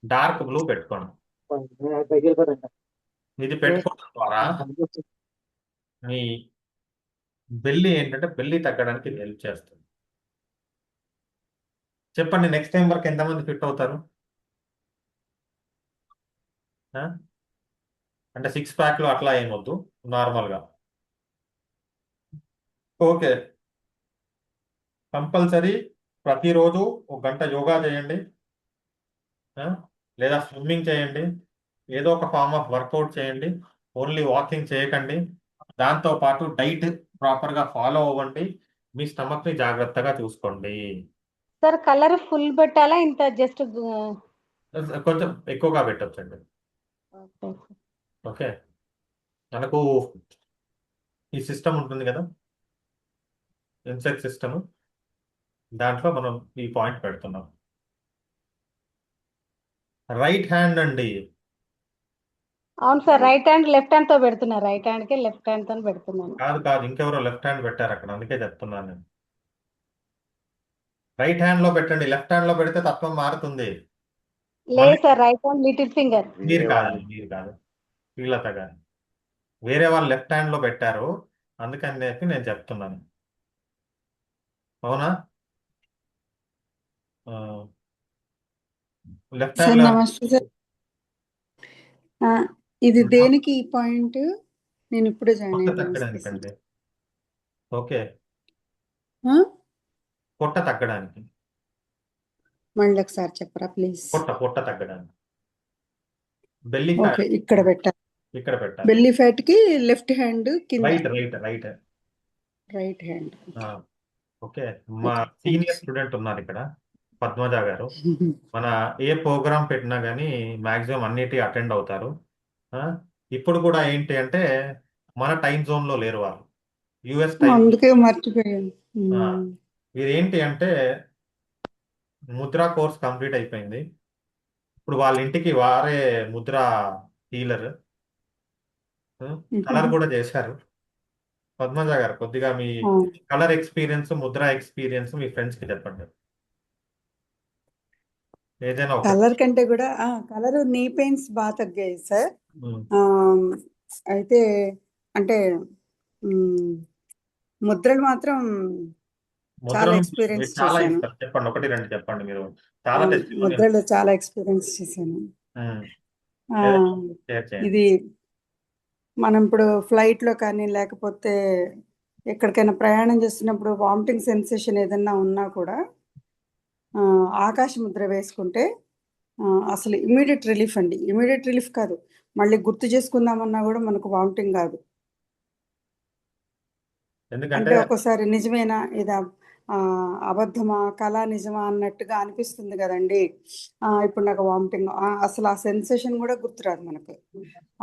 Dark blue పెట్టుకోండి. ఇది పెట్టుకోవడం ద్వారా మీ బెల్లి ఏంటంటే బెల్లి తగ్గడానికి ఇది హెల్ప్ చేస్తుంది. చెప్పండి, నెక్స్ట్ టైం వరకు ఎంతమంది ఫిట్ అవుతారు? ఆ? అంటే 6 ప్యాక్లు అట్లా ఏమొద్దు, నార్మల్గా. ఓకే, కంపల్సరీ ప్రతిరోజు 1 గంట యోగా చేయండి, ఆ? లేదా స్విమ్మింగ్ చేయండి, ఏదో ఒక ఫార్మ్ ఆఫ్ వర్కౌట్ చేయండి. ఓన్లీ వాకింగ్ చేయకండి. దాంతో పాటు డైట్ ప్రాపర్గా ఫాలో అవ్వండి. మీ స్టమక్ని జాగ్రత్తగా చూసుకోండి. సార్ కలర్ ఫుల్ పెట్టాలా ఇంత జస్ట్ కొంచెం ఎక్కువగా పెట్టొచ్చండి. ఓకే, మనకు ఈ సిస్టమ్ ఉంటుంది కదా, ఇన్సెక్ట్ సిస్టమ్, దాంట్లో మనం ఈ పాయింట్ పెడుతున్నాం. రైట్ హ్యాండ్ అండి. అవును sir right hand left hand తో పెడుతున్నా రైట్ హ్యాండ్ కి లెఫ్ట్ హ్యాండ్ తో పెడుతున్నాను. కాదు కాదు, ఇంకెవరో లెఫ్ట్ హ్యాండ్ పెట్టారు అక్కడ, అందుకే చెప్తున్నాను నేను. రైట్ హ్యాండ్ లో పెట్టండి, లెఫ్ట్ హ్యాండ్ లో పెడితే తత్వం మారుతుంది. లేదు sir right hand little finger. మీరు కాదు శ్రీలత గారు, వేరే వాళ్ళు లెఫ్ట్ హ్యాండ్ లో పెట్టారు, అందుకని చెప్పి నేను చెప్తున్నాను. అవునా? లెఫ్ట్ సార్ హ్యాండ్ లో నమస్తే సార్. ఆ, ఇది దేనికి ఈ పాయింట్? నేను ఇప్పుడే జాయిన్ పొట్ట అయ్యాను. నమస్తే సార్. తగ్గడానికండి. ఓకే, ఆ? పొట్ట తగ్గడానికి, మళ్ళీ ఒకసారి చెప్పరా ప్లీజ్? పొట్ట తగ్గడానికి. బెల్లి ఓకే, ఫ్యాట్ ఇక్కడ పెట్టాలి. ఇక్కడ పెట్టాలి. బెల్లీ ఫ్యాట్ కి లెఫ్ట్ హ్యాండ్ కింద, రైట్. Right hand. ఓకే, మా సీనియర్ స్టూడెంట్ ఉన్నారు ఇక్కడ, పద్మజ గారు. మన ఏ ప్రోగ్రామ్ పెట్టినా కానీ మాక్సిమం అన్నిటి అటెండ్ అవుతారు. ఆ, ఇప్పుడు కూడా ఏంటి అంటే మన టైం జోన్ లో లేరు వాళ్ళు, యుఎస్ టైం. అందుకే మర్చిపోయాను. వీరు ఏంటి అంటే ముద్రా కోర్స్ కంప్లీట్ అయిపోయింది, ఇప్పుడు వాళ్ళ ఇంటికి వారే ముద్రా హీలర్, కలర్ కూడా చేశారు. పద్మజ గారు, కొద్దిగా మీ కలర్ ఎక్స్పీరియన్స్, ముద్రా ఎక్స్పీరియన్స్ మీ ఫ్రెండ్స్ కి చెప్పండి. ఏదైనా ఒక కలర్ కంటే కూడా కలర్ నీ పెయిన్స్ బాగా తగ్గాయి సార్. అయితే అంటే ముద్రలు మాత్రం చాలా ముద్రలు ఎక్స్పీరియన్స్ మీరు చాలా చేశాను. ఇస్తారు. చెప్పండి, 1 2 చెప్పండి. మీరు చాలా ముద్రలు చాలా ఎక్స్పీరియన్స్ చేశాను. షేర్ చేయండి. ఇది మనం ఇప్పుడు ఫ్లైట్ లో కానీ లేకపోతే ఎక్కడికైనా ప్రయాణం చేస్తున్నప్పుడు వామిటింగ్ సెన్సేషన్ ఏదన్నా ఉన్నా కూడా ఆకాశ ముద్ర వేసుకుంటే అసలు ఇమీడియట్ రిలీఫ్ అండి. ఇమీడియట్ రిలీఫ్ కాదు, మళ్ళీ గుర్తు చేసుకుందామన్నా కూడా మనకు వామిటింగ్ కాదు. ఎందుకంటే అంటే ఒక్కోసారి నిజమేనా ఇదా అబద్ధమా కళ నిజమా అన్నట్టుగా అనిపిస్తుంది కదండి. ఇప్పుడు నాకు వామిటింగ్, అసలు ఆ సెన్సేషన్ కూడా గుర్తురాదు మనకు.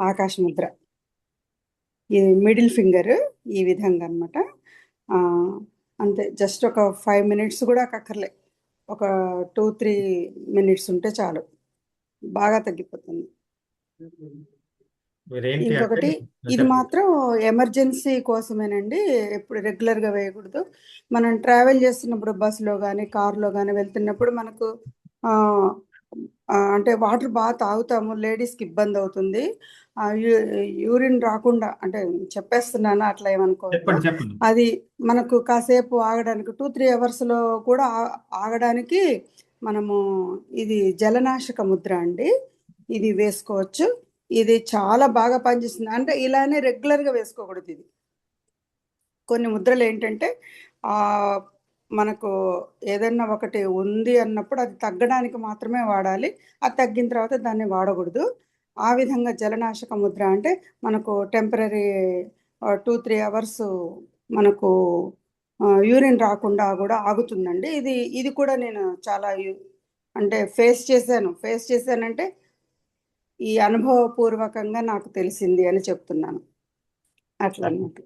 ఆకాశ ముద్ర, ఇది మిడిల్ ఫింగర్ ఈ విధంగా అనమాట. అంతే, జస్ట్ ఒక 5 minutes కూడా అక్కర్లే, ఒక 2-3 minutes ఉంటే చాలు, బాగా తగ్గిపోతుంది. మీరేంటి ఇంకొకటి, అంటే ఇది మాత్రం ఎమర్జెన్సీ కోసమేనండి, ఎప్పుడు రెగ్యులర్గా వేయకూడదు. మనం ట్రావెల్ చేస్తున్నప్పుడు బస్సులో కానీ కార్లో కానీ వెళ్తున్నప్పుడు మనకు అంటే వాటర్ బాగా తాగుతాము, లేడీస్కి ఇబ్బంది అవుతుంది. యూరిన్ రాకుండా, అంటే చెప్పేస్తున్నాను అట్లా ఏమనుకోవద్దు. చెప్పండి. అది మనకు కాసేపు ఆగడానికి 2-3 అవర్స్లో కూడా ఆగడానికి మనము ఇది జలనాశక ముద్ర అండి, ఇది వేసుకోవచ్చు. ఇది చాలా బాగా పనిచేస్తుంది. అంటే ఇలానే రెగ్యులర్గా వేసుకోకూడదు. ఇది కొన్ని ముద్రలు ఏంటంటే మనకు ఏదన్నా ఒకటి ఉంది అన్నప్పుడు అది తగ్గడానికి మాత్రమే వాడాలి, అది తగ్గిన తర్వాత దాన్ని వాడకూడదు. ఆ విధంగా జలనాశక ముద్ర అంటే మనకు టెంపరీ 2-3 అవర్స్ మనకు యూరిన్ రాకుండా కూడా ఆగుతుందండి. ఇది కూడా నేను చాలా అంటే ఫేస్ చేశానంటే ఈ అనుభవపూర్వకంగా నాకు తెలిసింది అని చెప్తున్నాను. అట్లా అన్నట్టు.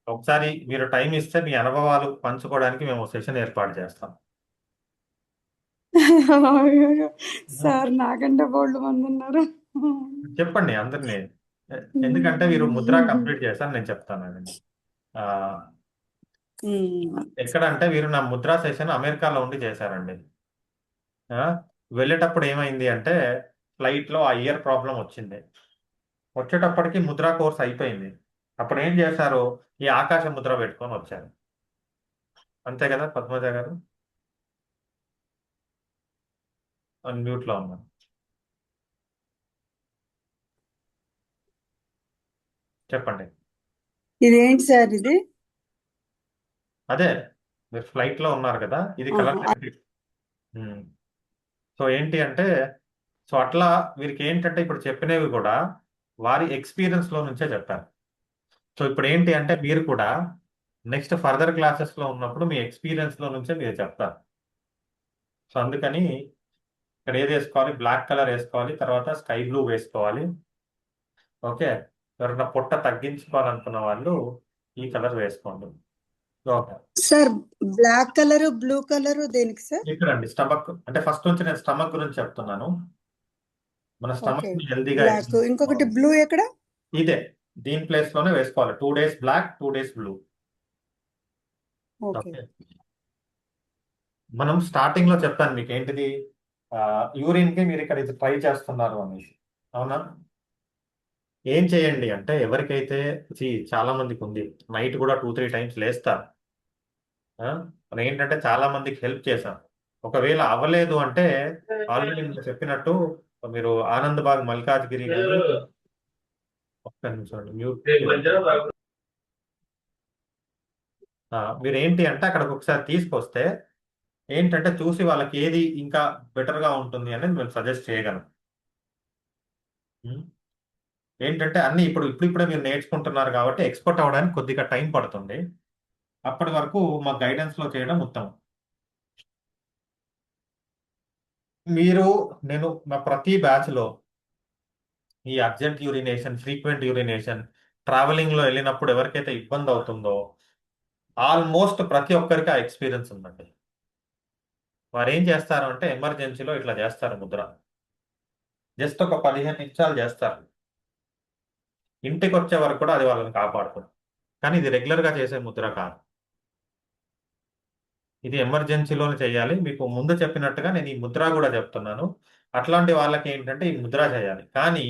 ఒకసారి మీరు టైం ఇస్తే మీ అనుభవాలు పంచుకోవడానికి మేము సెషన్ ఏర్పాటు చేస్తాం. సార్ నాకంటే బోల్డ్ మంది ఉన్నారు. చెప్పండి అందరినీ, ఎందుకంటే మీరు ముద్ర కంప్లీట్ చేస్తాను నేను చెప్తానండి. ఎక్కడ అంటే వీరు నా ముద్రా సెషన్ అమెరికాలో ఉండి చేశారండి. వెళ్ళేటప్పుడు ఏమైంది అంటే ఫ్లైట్లో ఆ ఇయర్ ప్రాబ్లం వచ్చింది. వచ్చేటప్పటికి ముద్రా కోర్స్ అయిపోయింది. అప్పుడు ఏం చేశారు? ఈ ఆకాశ ముద్ర పెట్టుకొని వచ్చారు. అంతే కదా పద్మజ గారు? మ్యూట్లో ఉన్నాను. చెప్పండి. ఇదేంటి సార్ ఇది? అదే మీరు ఫ్లైట్లో ఉన్నారు కదా, ఇది కలర్ ఆహా. సో ఏంటి అంటే, సో అట్లా వీరికి ఏంటంటే ఇప్పుడు చెప్పినవి కూడా వారి ఎక్స్పీరియన్స్ లో నుంచే చెప్పారు. సో ఇప్పుడు ఏంటి అంటే మీరు కూడా నెక్స్ట్ ఫర్దర్ క్లాసెస్ లో ఉన్నప్పుడు మీ ఎక్స్పీరియన్స్ లో నుంచే మీరు చెప్తారు. సో అందుకని ఇక్కడ ఏది వేసుకోవాలి? బ్లాక్ కలర్ వేసుకోవాలి, తర్వాత స్కై బ్లూ వేసుకోవాలి. ఓకే, ఎవరైనా పొట్ట తగ్గించుకోవాలనుకున్న వాళ్ళు ఈ కలర్ వేసుకోండి. Okay, sir black colour blue colour దేనికి సార్? ఇక్కడ అండి స్టమక్ అంటే ఫస్ట్ నుంచి నేను స్టమక్ గురించి చెప్తున్నాను. మన ఓకే, స్టమక్ ని హెల్దీగా బ్లాక్. ఇంకొకటి బ్లూ ఎక్కడ? ఇదే దీని ప్లేస్ లోనే వేసుకోవాలి. 2 days black, 2 days blue. Okay. Okay, మనం స్టార్టింగ్ లో చెప్పాను మీకు ఏంటిది, యూరిన్ కి మీరు ఇక్కడ ఇది ట్రై చేస్తున్నారు అనేసి. అవునా? ఏం చేయండి అంటే ఎవరికైతే చాలా మందికి ఉంది, నైట్ కూడా 2-3 times లేస్తారు. మనం ఏంటంటే చాలా మందికి హెల్ప్ చేశాం. ఒకవేళ అవ్వలేదు అంటే ఆల్రెడీ నేను చెప్పినట్టు మీరు ఆనంద్ బాగ్ మల్కాజ్గిరి కానీ ఒక్క నిమిషం అండి, మ్యూట్. మీరు ఏంటి అంటే అక్కడికి ఒకసారి తీసుకొస్తే ఏంటంటే చూసి వాళ్ళకి ఏది ఇంకా బెటర్ గా ఉంటుంది అనేది మేము సజెస్ట్ చేయగలం. ఉం? ఏంటంటే అన్ని ఇప్పుడిప్పుడే మీరు నేర్చుకుంటున్నారు కాబట్టి ఎక్స్పర్ట్ అవ్వడానికి కొద్దిగా టైం పడుతుంది. అప్పటి వరకు మా గైడెన్స్ లో చేయడం ఉత్తమం. నేను మా ప్రతి బ్యాచ్ లో ఈ urgent urination, frequent urination, travelling లో వెళ్ళినప్పుడు ఎవరికైతే ఇబ్బంది అవుతుందో ఆల్మోస్ట్ ప్రతి ఒక్కరికి ఆ ఎక్స్పీరియన్స్ ఉందండి. వారు ఏం చేస్తారు అంటే ఎమర్జెన్సీలో ఇట్లా చేస్తారు ముద్ర. జస్ట్ ఒక 15 నిమిషాలు చేస్తారు. ఇంటికి వచ్చే వరకు కూడా అది వాళ్ళని కాపాడుతుంది. కానీ ఇది రెగ్యులర్ గా చేసే ముద్ర కాదు. ఇది ఎమర్జెన్సీలోనే చేయాలి. మీకు ముందు చెప్పినట్టుగా నేను ఈ ముద్ర కూడా చెప్తున్నాను. అట్లాంటి వాళ్ళకి ఏంటంటే ఈ ముద్ర చేయాలి. కానీ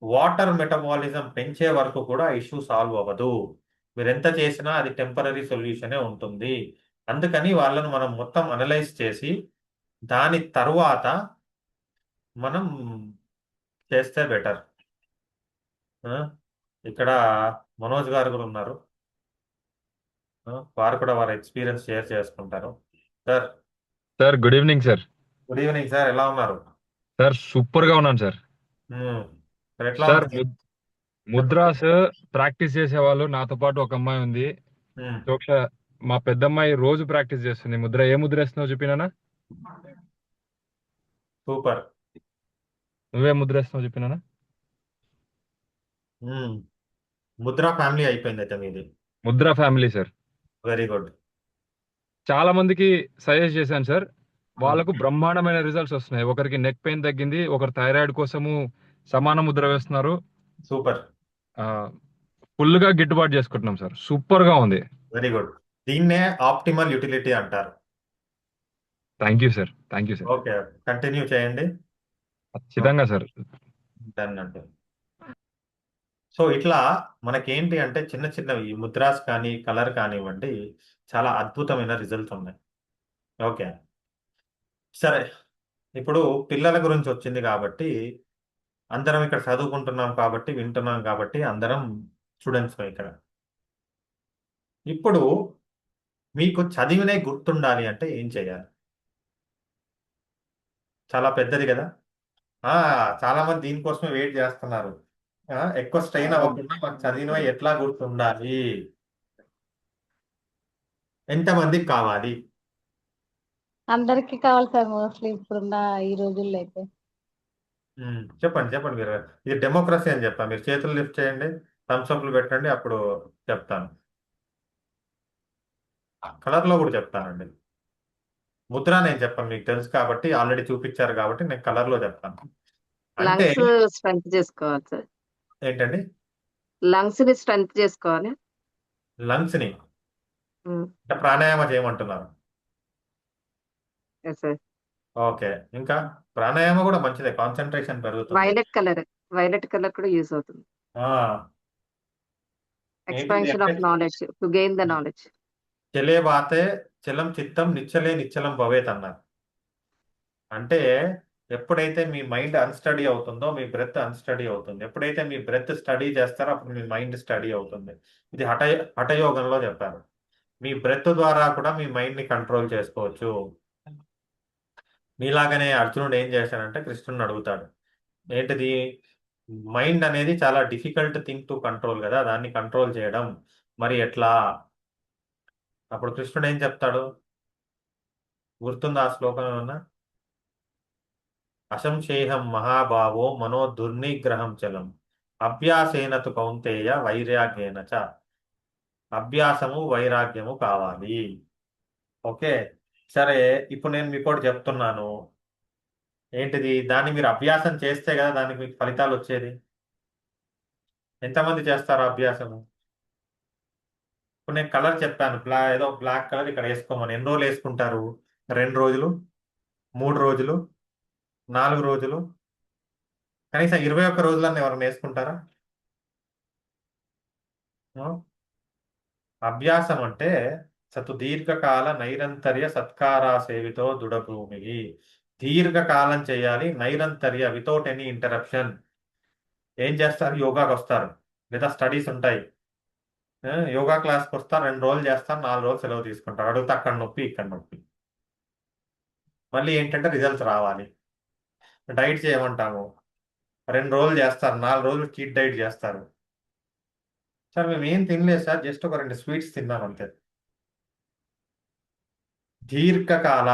వాటర్ మెటబాలిజం పెంచే వరకు కూడా ఇష్యూ సాల్వ్ అవ్వదు. మీరు ఎంత చేసినా అది టెంపరీ సొల్యూషనే ఉంటుంది. అందుకని వాళ్ళను మనం మొత్తం అనలైజ్ చేసి దాని తరువాత మనం చేస్తే బెటర్. ఇక్కడ మనోజ్ గారు కూడా ఉన్నారు. వారు కూడా వారి ఎక్స్పీరియన్స్ షేర్ చేసుకుంటారు. Sir sir good evening sir. Good evening sir, ఎలా ఉన్నారు? సార్ సూపర్ గా ఉన్నాను సార్. సార్ ఎట్లా సార్ ఉంది? ముద్రాస్ ప్రాక్టీస్ చేసే వాళ్ళు నాతో పాటు ఒక అమ్మాయి ఉంది. ఉమ్, జోక్ష మా పెద్దమ్మాయి రోజు ప్రాక్టీస్ చేస్తుంది. ముద్ర ఏ ముద్ర వేస్తున్నావు చెప్పినానా? సూపర్. నువ్వే ముద్ర వేస్తున్నావు చెప్పినానా? ముద్రా ఫ్యామిలీ అయిపోయింది అయితే మీది. Mudra family sir. Very good. చాలా మందికి సజెస్ట్ చేశాను సార్, వాళ్ళకు బ్రహ్మాండమైన రిజల్ట్స్ వస్తున్నాయి. ఒకరికి నెక్ పెయిన్ తగ్గింది, ఒకరు థైరాయిడ్ కోసము సమాన ముద్ర వేస్తున్నారు. సూపర్. ఫుల్ గా గిట్టుబాటు చేసుకుంటున్నాం సార్. సూపర్ గా ఉంది. Very good. దీన్నే ఆప్టిమల్ యూటిలిటీ అంటారు. Thank you sir. Thank you sir. Okay, continue చేయండి. ఖచ్చితంగా సార్. డన్ అంటే సో ఇట్లా మనకేంటి అంటే చిన్న చిన్నవి ముద్రాస్ కానీ కలర్ కానివ్వండి, చాలా అద్భుతమైన రిజల్ట్స్ ఉన్నాయి. ఓకే, సరే. ఇప్పుడు పిల్లల గురించి వచ్చింది కాబట్టి అందరం ఇక్కడ చదువుకుంటున్నాం కాబట్టి వింటున్నాం కాబట్టి అందరం స్టూడెంట్స్ ఇక్కడ. ఇప్పుడు మీకు చదివినే గుర్తుండాలి అంటే ఏం చేయాలి? చాలా పెద్దది కదా. చాలా మంది దీనికోసమే వెయిట్ చేస్తున్నారు. ఎక్కువ స్ట్రెయిన్ అవ్వకుండా మాకు చదివినవి ఎట్లా గుర్తుండాలి? ఎంతమందికి కావాలి? అందరికి కావాలి సార్, మోస్ట్లీ ఇప్పుడున్న ఈ రోజుల్లో అయితే. చెప్పండి చెప్పండి. మీరు ఇది డెమోక్రసీ అని చెప్పాను. మీరు చేతులు లిఫ్ట్ చేయండి, థమ్స్ అప్లు పెట్టండి, అప్పుడు చెప్తాను. కలర్లో కూడా చెప్తానండి. ముద్ర నేను చెప్పాను, మీకు తెలుసు కాబట్టి, ఆల్రెడీ చూపించారు కాబట్టి నేను కలర్లో చెప్తాను. అంటే లంగ్స్ స్ట్రెంత్ చేసుకోవాలి సార్. ఏంటండి? లంగ్స్ ని స్ట్రెంత్ చేసుకోవాలి. లంగ్స్ని ఉమ్, అంటే ప్రాణాయామ చేయమంటున్నారు. yes sir. ఓకే. ఇంకా ప్రాణాయామ కూడా మంచిదే, కాన్సన్ట్రేషన్ పెరుగుతుంది. వైలెట్ కలర్ కూడా యూజ్ అవుతుంది. ఆ ఏంటిది ఎక్స్పాన్షన్ అంటే of knowledge, to gain the knowledge. చెలే బాతే చలం చిత్తం నిచ్చలే నిచ్చలం భవేత్ అన్నారు. అంటే ఎప్పుడైతే మీ మైండ్ అన్స్టడీ అవుతుందో మీ బ్రెత్ అన్స్టడీ అవుతుంది. ఎప్పుడైతే మీ బ్రెత్ స్టడీ చేస్తారో అప్పుడు మీ మైండ్ స్టడీ అవుతుంది. ఇది హఠయోగంలో చెప్పారు. మీ బ్రెత్ ద్వారా కూడా మీ మైండ్ ని కంట్రోల్ చేసుకోవచ్చు. మీలాగనే అర్జునుడు ఏం చేశాడంటే కృష్ణుడిని అడుగుతాడు, ఏంటిది, మైండ్ అనేది చాలా డిఫికల్ట్ థింగ్ టు కంట్రోల్ కదా, దాన్ని కంట్రోల్ చేయడం మరి ఎట్లా? అప్పుడు కృష్ణుడు ఏం చెప్తాడు, గుర్తుందా ఆ శ్లోకం ఏమన్నా? అసంశేహం మహాభావో మనో దుర్నిగ్రహం చలం అభ్యాసేన తు కౌంతేయ వైరాగ్యేన చ. అభ్యాసము వైరాగ్యము కావాలి. ఓకే, సరే. ఇప్పుడు నేను మీకు ఒకటి చెప్తున్నాను, ఏంటిది, దాన్ని మీరు అభ్యాసం చేస్తే కదా దానికి మీకు ఫలితాలు వచ్చేది. ఎంతమంది చేస్తారో అభ్యాసము? ఇప్పుడు నేను కలర్ చెప్పాను, ఏదో బ్లాక్ కలర్ ఇక్కడ వేసుకోమని. ఎన్ని రోజులు వేసుకుంటారు? 2 రోజులు, 3 రోజులు, 4 రోజులు, కనీసం 21 రోజులన్నీ ఎవరైనా వేసుకుంటారా? ఆ? అభ్యాసం అంటే సతు దీర్ఘకాల నైరంతర్య సత్కారా సేవితో దృఢభూమి. దీర్ఘకాలం చేయాలి, నైరంతర్య, వితౌట్ ఎనీ ఇంటరప్షన్. ఏం చేస్తారు? యోగాకి వస్తారు లేదా స్టడీస్ ఉంటాయి, యోగా క్లాస్కి వస్తారు, 2 రోజులు చేస్తారు, 4 రోజులు సెలవు తీసుకుంటారు. అడిగితే అక్కడ నొప్పి ఇక్కడ నొప్పి. మళ్ళీ ఏంటంటే రిజల్ట్స్ రావాలి. డైట్ చేయమంటాము, 2 రోజులు చేస్తారు, 4 రోజులు చీట్ డైట్ చేస్తారు. సార్ మేము ఏం తినలేదు సార్, జస్ట్ ఒక 2 స్వీట్స్ తిన్నాం అంతే. దీర్ఘకాల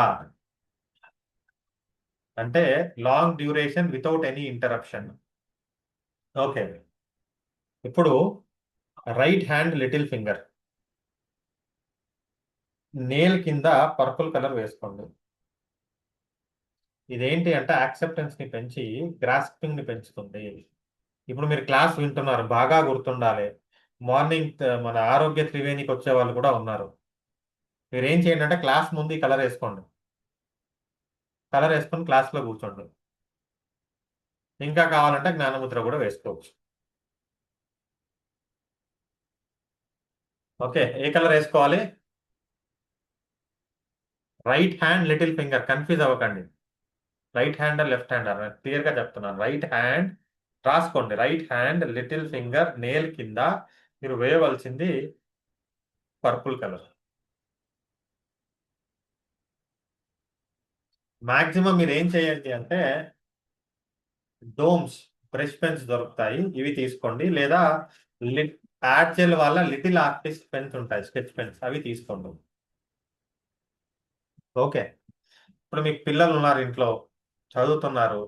అంటే long duration without any interruption. Okay, ఇప్పుడు right hand little finger nail కింద పర్పుల్ కలర్ వేసుకోండి. ఇదేంటి అంటే యాక్సెప్టెన్స్ ని పెంచి గ్రాస్పింగ్ ని పెంచుతుంది. ఇప్పుడు మీరు క్లాస్ వింటున్నారు, బాగా గుర్తుండాలి. మార్నింగ్ మన ఆరోగ్య త్రివేణికి వచ్చే వాళ్ళు కూడా ఉన్నారు. మీరు ఏం చేయండి అంటే క్లాస్ ముందు ఈ కలర్ వేసుకోండి, కలర్ వేసుకొని క్లాస్లో కూర్చోండి. ఇంకా కావాలంటే జ్ఞానముద్ర కూడా వేసుకోవచ్చు. ఓకే, ఏ కలర్ వేసుకోవాలి? Right hand little finger, confuse అవ్వకండి. Right hand left hand clear గా చెప్తున్నాను. రైట్ హ్యాండ్ రాసుకోండి, right hand little finger nail కింద మీరు వేయవలసింది పర్పుల్ కలర్. మాక్సిమం మీరు ఏం చేయండి అంటే డోమ్స్ బ్రష్ పెన్స్ దొరుకుతాయి, ఇవి తీసుకోండి. లేదా యాడ్జెల్ వాళ్ళ లిటిల్ ఆర్టిస్ట్ పెన్స్ ఉంటాయి, స్కెచ్ పెన్స్, అవి తీసుకోండి. ఓకే, ఇప్పుడు మీకు పిల్లలు ఉన్నారు, ఇంట్లో చదువుతున్నారు,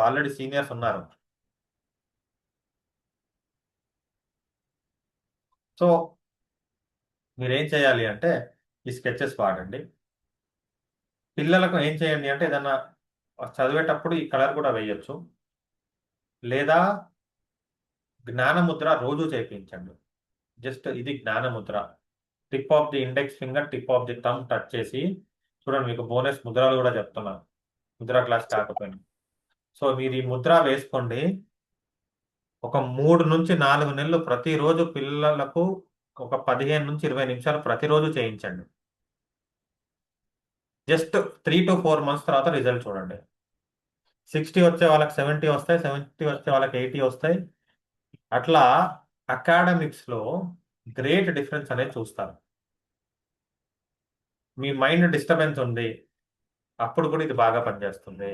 ఆల్రెడీ సీనియర్స్ ఉన్నారు. సో మీరేం చేయాలి అంటే ఈ స్కెచెస్ వాడండి. పిల్లలకు ఏం చేయండి అంటే ఏదన్నా చదివేటప్పుడు ఈ కలర్ కూడా వేయొచ్చు, లేదా జ్ఞానముద్ర రోజు చేయించండి. జస్ట్ ఇది జ్ఞానముద్ర, tip of the index finger, tip of the thumb touch చేసి చూడండి. మీకు బోనస్ ముద్రలు కూడా చెప్తున్నాను, ముద్ర క్లాస్ కాకపోయినా. సో మీరు ఈ ముద్ర వేసుకోండి. ఒక 3 నుంచి 4 నెలలు ప్రతిరోజు పిల్లలకు ఒక 15 నుంచి 20 నిమిషాలు ప్రతిరోజు చేయించండి. జస్ట్ 3 to 4 months తర్వాత రిజల్ట్ చూడండి. 60 వచ్చే వాళ్ళకి 70 వస్తాయి, 70 వచ్చే వాళ్ళకి 80 వస్తాయి. అట్లా అకాడమిక్స్లో గ్రేట్ డిఫరెన్స్ అనేది చూస్తారు. మీ మైండ్ డిస్టర్బెన్స్ ఉంది, అప్పుడు కూడా ఇది బాగా పనిచేస్తుంది.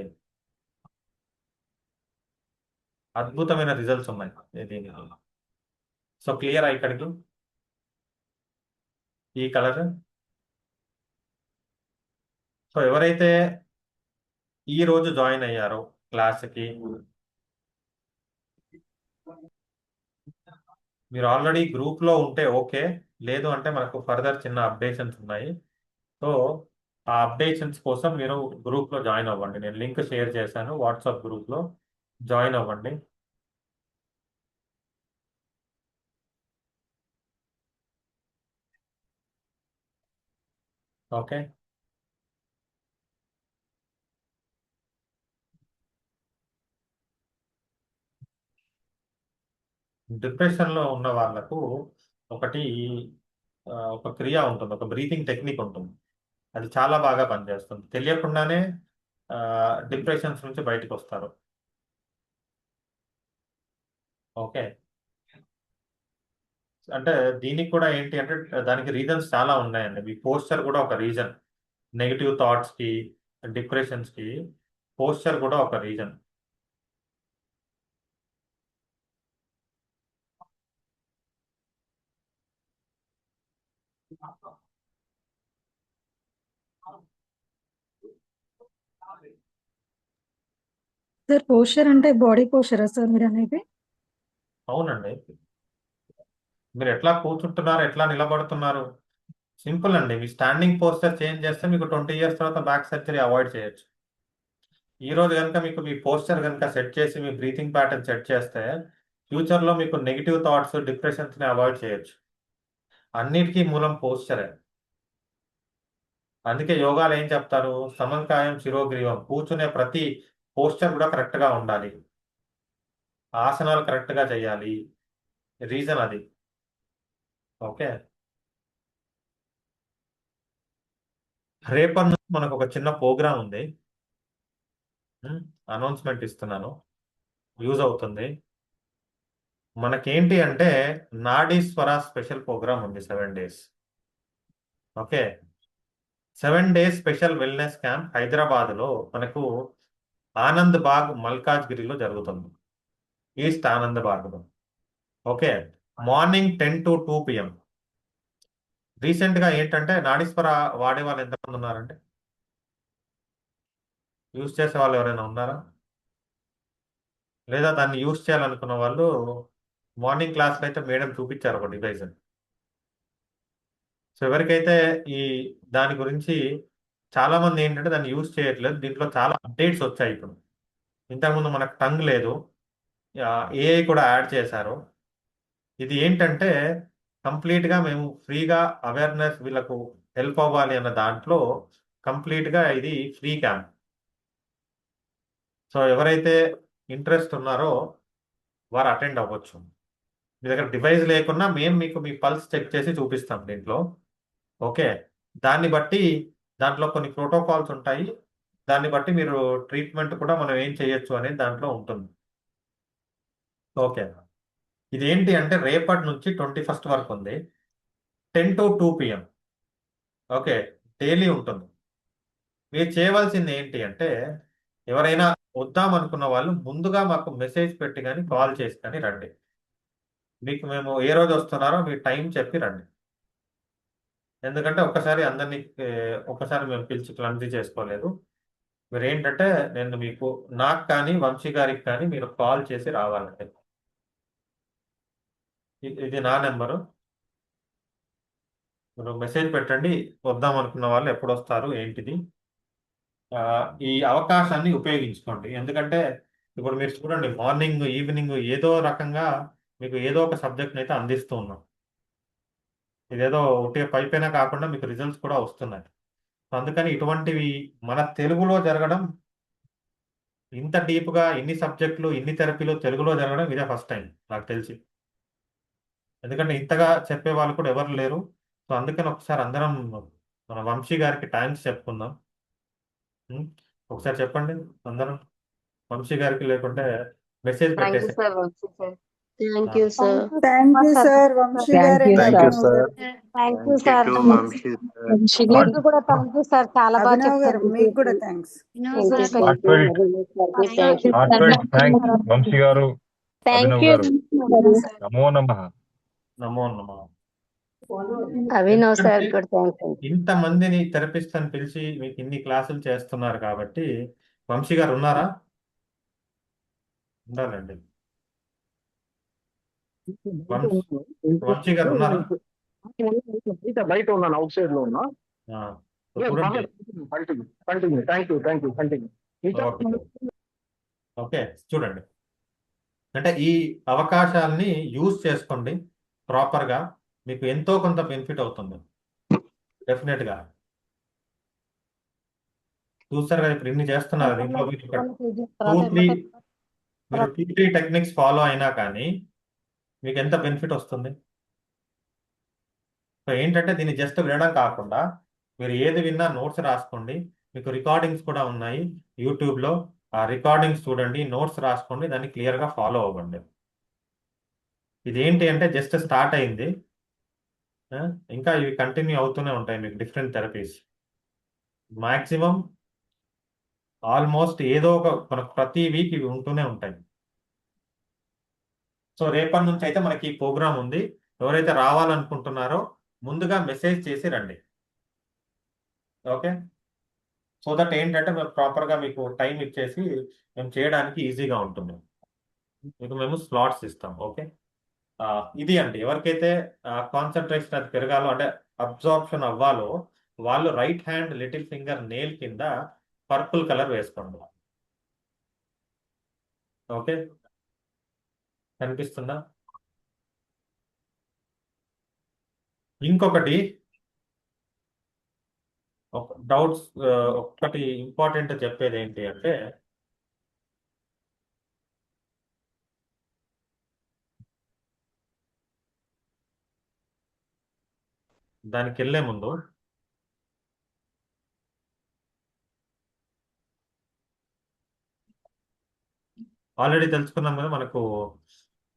అద్భుతమైన రిజల్ట్స్ ఉన్నాయి దీనికి. సో క్లియర్ ఇక్కడికి ఈ కలర్. సో ఎవరైతే ఈ రోజు జాయిన్ అయ్యారో క్లాస్కి, మీరు ఆల్రెడీ గ్రూప్లో ఉంటే ఓకే, లేదు అంటే మనకు ఫర్దర్ చిన్న అప్డేషన్స్ ఉన్నాయి. సో ఆ అప్డేషన్స్ కోసం మీరు గ్రూప్లో జాయిన్ అవ్వండి. నేను లింక్ షేర్ చేశాను, వాట్సాప్ గ్రూప్లో జాయిన్ అవ్వండి. ఓకే. డిప్రెషన్లో ఉన్న వాళ్ళకు ఒకటి ఒక క్రియ ఉంటుంది, ఒక బ్రీతింగ్ టెక్నిక్ ఉంటుంది. అది చాలా బాగా పనిచేస్తుంది. తెలియకుండానే డిప్రెషన్స్ నుంచి బయటకు వస్తారు. ఓకే. అంటే దీనికి కూడా ఏంటి అంటే దానికి రీజన్స్ చాలా ఉన్నాయండి. మీ పోస్చర్ కూడా ఒక రీజన్. నెగిటివ్ థాట్స్కి, డిప్రెషన్స్కి పోస్చర్ కూడా ఒక రీజన్. సార్ పోస్చర్ అంటే బాడీ పోస్చరా సార్ మీరు అనేది? అవునండి. మీరు ఎట్లా కూర్చుంటున్నారు, ఎట్లా నిలబడుతున్నారు, సింపుల్ అండి. మీ స్టాండింగ్ పోస్చర్ చేంజ్ చేస్తే మీకు 20 years తర్వాత బ్యాక్ సర్జరీ అవాయిడ్ చేయొచ్చు. ఈ రోజు కనుక మీకు మీ పోస్చర్ కనుక సెట్ చేసి మీ బ్రీతింగ్ ప్యాటర్న్ సెట్ చేస్తే ఫ్యూచర్లో మీకు నెగిటివ్ థాట్స్, డిప్రెషన్స్ని అవాయిడ్ చేయొచ్చు. అన్నిటికీ మూలం పోస్చరే. అందుకే యోగాలు ఏం చెప్తారు, సమంకాయం శిరోగ్రీవం. కూర్చునే ప్రతి పోస్చర్ కూడా కరెక్ట్గా ఉండాలి, ఆసనాలు కరెక్ట్గా చేయాలి. రీజన్ అది. ఓకే. రేపటి నుంచి మనకు ఒక చిన్న ప్రోగ్రామ్ ఉంది. అనౌన్స్మెంట్ ఇస్తున్నాను, యూజ్ అవుతుంది. మనకేంటి అంటే నాడీశ్వర స్పెషల్ ప్రోగ్రామ్ ఉంది 7 days. Okay. 7 days special wellness camp హైదరాబాద్లో మనకు ఆనంద్ బాగ్ మల్కాజ్గిరిలో జరుగుతుంది, ఈస్ట్ ఆనంద్ బాగ్లో. ఓకే. Morning 10 to 2 PM. రీసెంట్గా ఏంటంటే నాడీశ్వర వాడే వాళ్ళు ఎంతమంది ఉన్నారంటే, యూజ్ చేసే వాళ్ళు ఎవరైనా ఉన్నారా? లేదా దాన్ని యూజ్ చేయాలనుకున్న వాళ్ళు మార్నింగ్ క్లాస్లో అయితే మేడం చూపించారు ఒక డివైస్. సో ఎవరికైతే ఈ దాని గురించి చాలా మంది ఏంటంటే దాన్ని యూజ్ చేయట్లేదు. దీంట్లో చాలా అప్డేట్స్ వచ్చాయి ఇప్పుడు. ఇంతకుముందు మనకు టంగ్ లేదు, ఏఐ కూడా యాడ్ చేశారు. ఇది ఏంటంటే కంప్లీట్గా మేము ఫ్రీగా అవేర్నెస్ వీళ్ళకు హెల్ప్ అవ్వాలి అన్న దాంట్లో కంప్లీట్గా ఇది ఫ్రీ క్యాంప్. సో ఎవరైతే ఇంట్రెస్ట్ ఉన్నారో వారు అటెండ్ అవ్వచ్చు. మీ దగ్గర డివైస్ లేకున్నా మేము మీకు మీ పల్స్ చెక్ చేసి చూపిస్తాం దీంట్లో. ఓకే. దాన్ని బట్టి దాంట్లో కొన్ని ప్రోటోకాల్స్ ఉంటాయి, దాన్ని బట్టి మీరు ట్రీట్మెంట్ కూడా మనం ఏం చేయొచ్చు అనేది దాంట్లో ఉంటుంది. ఓకే. ఇదేంటి అంటే రేపటి నుంచి 21st వరకు ఉంది, 10 to 2 PM. ఓకే. డైలీ ఉంటుంది. మీరు చేయవలసింది ఏంటి అంటే ఎవరైనా వద్దాం అనుకున్న వాళ్ళు ముందుగా మాకు మెసేజ్ పెట్టి కానీ కాల్ చేసి కానీ రండి. మీకు మేము ఏ రోజు వస్తున్నారో మీ టైం చెప్పి రండి. ఎందుకంటే ఒక్కసారి అందరినీ ఒక్కసారి మేము పిలిచి క్లమ్జీ చేసుకోలేదు. మీరు ఏంటంటే నేను మీకు నాకు కానీ వంశీ గారికి కానీ మీరు కాల్ చేసి రావాలండి. ఇది నా నెంబరు. మీరు మెసేజ్ పెట్టండి, వద్దాం అనుకున్న వాళ్ళు ఎప్పుడు వస్తారు ఏంటిది. ఈ అవకాశాన్ని ఉపయోగించుకోండి. ఎందుకంటే ఇప్పుడు మీరు చూడండి, మార్నింగ్ ఈవినింగ్ ఏదో రకంగా మీకు ఏదో ఒక సబ్జెక్ట్ని అయితే అందిస్తూ ఉన్నాం. ఇదేదో ఒకటే పైపైన కాకుండా మీకు రిజల్ట్స్ కూడా వస్తున్నాయి. అందుకని ఇటువంటివి మన తెలుగులో జరగడం, ఇంత డీప్గా ఇన్ని సబ్జెక్టులు ఇన్ని థెరపీలు తెలుగులో జరగడం ఇదే ఫస్ట్ టైం నాకు తెలిసి. ఎందుకంటే ఇంతగా చెప్పే వాళ్ళు కూడా ఎవరు లేరు. సో అందుకని ఒకసారి అందరం మన వంశీ గారికి థ్యాంక్స్ చెప్పుకుందాం. ఒకసారి చెప్పండి అందరం వంశీ గారికి, లేకుంటే మెసేజ్ థ్యాంక్ యూ పెట్టేసి. Sir, Vamshi sir. Thank you sir. Thank you sir Vamshi garu and thank you Abhinav sir. Garu. Thank you thank you sir. To Vamshi sir. మీకు కూడా థ్యాంక్ యూ సార్, చాలా బాగా అభినవ్ గారు చెప్పారు. మీకు కూడా థ్యాంక్స్. హార్ట్ఫెల్ట్ థ్యాంక్స్ వంశీ గారు, అభినవ్ గారు. నమో నమః. నమో నమో. అభినవ్ సార్ కూడా థ్యాంక్స్. ఇంతమందిని థెరపిస్ట్ అని పిలిచి మీకు ఇన్ని క్లాసులు చేస్తున్నారు కాబట్టి వంశీ గారు ఉన్నారా? ఉండాలండి. వంశీ గారు ఉన్నారా? బయట ఉన్నాను, అవుట్ సైడ్ లో ఉన్నా. చూడండి. కంటిన్యూ. ఓకే. చూడండి, అంటే ఈ అవకాశాలని యూజ్ చేసుకోండి ప్రాపర్గా, మీకు ఎంతో కొంత బెనిఫిట్ అవుతుంది డెఫినెట్గా. చూస్తారు కదా ఇప్పుడు ఇన్ని చేస్తున్నారు, దీంట్లో మీరు 2-3 టెక్నిక్స్ ఫాలో అయినా కానీ మీకు ఎంత బెనిఫిట్ వస్తుంది? సో ఏంటంటే దీన్ని జస్ట్ వినడం కాకుండా మీరు ఏది విన్నా నోట్స్ రాసుకోండి. మీకు రికార్డింగ్స్ కూడా ఉన్నాయి యూట్యూబ్లో. ఆ రికార్డింగ్స్ చూడండి, నోట్స్ రాసుకోండి, దాన్ని క్లియర్గా ఫాలో అవ్వండి. ఇదేంటి అంటే జస్ట్ స్టార్ట్ అయింది, ఆ, ఇంకా ఇవి కంటిన్యూ అవుతూనే ఉంటాయి మీకు డిఫరెంట్ థెరపీస్. మాక్సిమం ఆల్మోస్ట్ ఏదో ఒక మనకు ప్రతి వీక్ ఇవి ఉంటూనే ఉంటాయి. సో రేపటి నుంచి అయితే మనకి ఈ ప్రోగ్రామ్ ఉంది. ఎవరైతే రావాలనుకుంటున్నారో ముందుగా మెసేజ్ చేసి రండి. ఓకే, సో దట్ ఏంటంటే మేము ప్రాపర్గా మీకు టైం ఇచ్చేసి మేము చేయడానికి ఈజీగా ఉంటుంది. మీకు మేము స్లాట్స్ ఇస్తాం. ఓకే, ఇది అండి. ఎవరికైతే కాన్సన్ట్రేషన్ అది పెరగాలో అంటే అబ్జార్ప్షన్ అవ్వాలో వాళ్ళు right hand little finger nail కింద పర్పుల్ కలర్ వేసుకోండి. ఓకే, కనిపిస్తుందా? ఇంకొకటి డౌట్స్, ఒక్కటి ఇంపార్టెంట్ చెప్పేది ఏంటి అంటే దానికి వెళ్ళే ముందు ఆల్రెడీ తెలుసుకున్నాం కదా మనకు.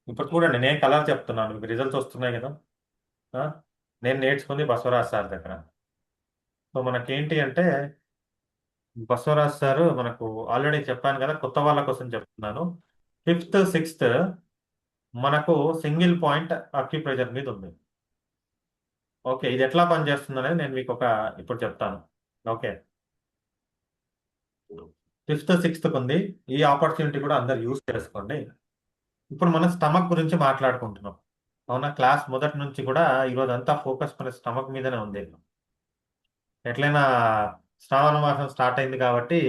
ఇప్పుడు చూడండి, నేను కలర్ చెప్తున్నాను, మీకు రిజల్ట్స్ వస్తున్నాయి కదా. ఆ, నేను నేర్చుకుంది బసవరాజ్ సార్ దగ్గర. సో మనకేంటి అంటే బసవరాజ్ సార్ మనకు ఆల్రెడీ చెప్పాను కదా, కొత్త వాళ్ళ కోసం చెప్తున్నాను. 5th 6th మనకు సింగిల్ పాయింట్ అక్యుప్రెషర్ మీద ఉంది. ఓకే, ఇది ఎట్లా పనిచేస్తుంది అనేది నేను మీకు ఇప్పుడు చెప్తాను. ఓకే, 5th 6th ఉంది. ఈ ఆపర్చునిటీ కూడా అందరు యూజ్ చేసుకోండి. ఇప్పుడు మనం స్టమక్ గురించి మాట్లాడుకుంటున్నాం. అవునా, క్లాస్ మొదటి నుంచి కూడా ఈరోజు అంతా ఫోకస్ మన స్టమక్ మీదనే ఉంది. ఎట్లయినా శ్రావణ మాసం స్టార్ట్ అయింది కాబట్టి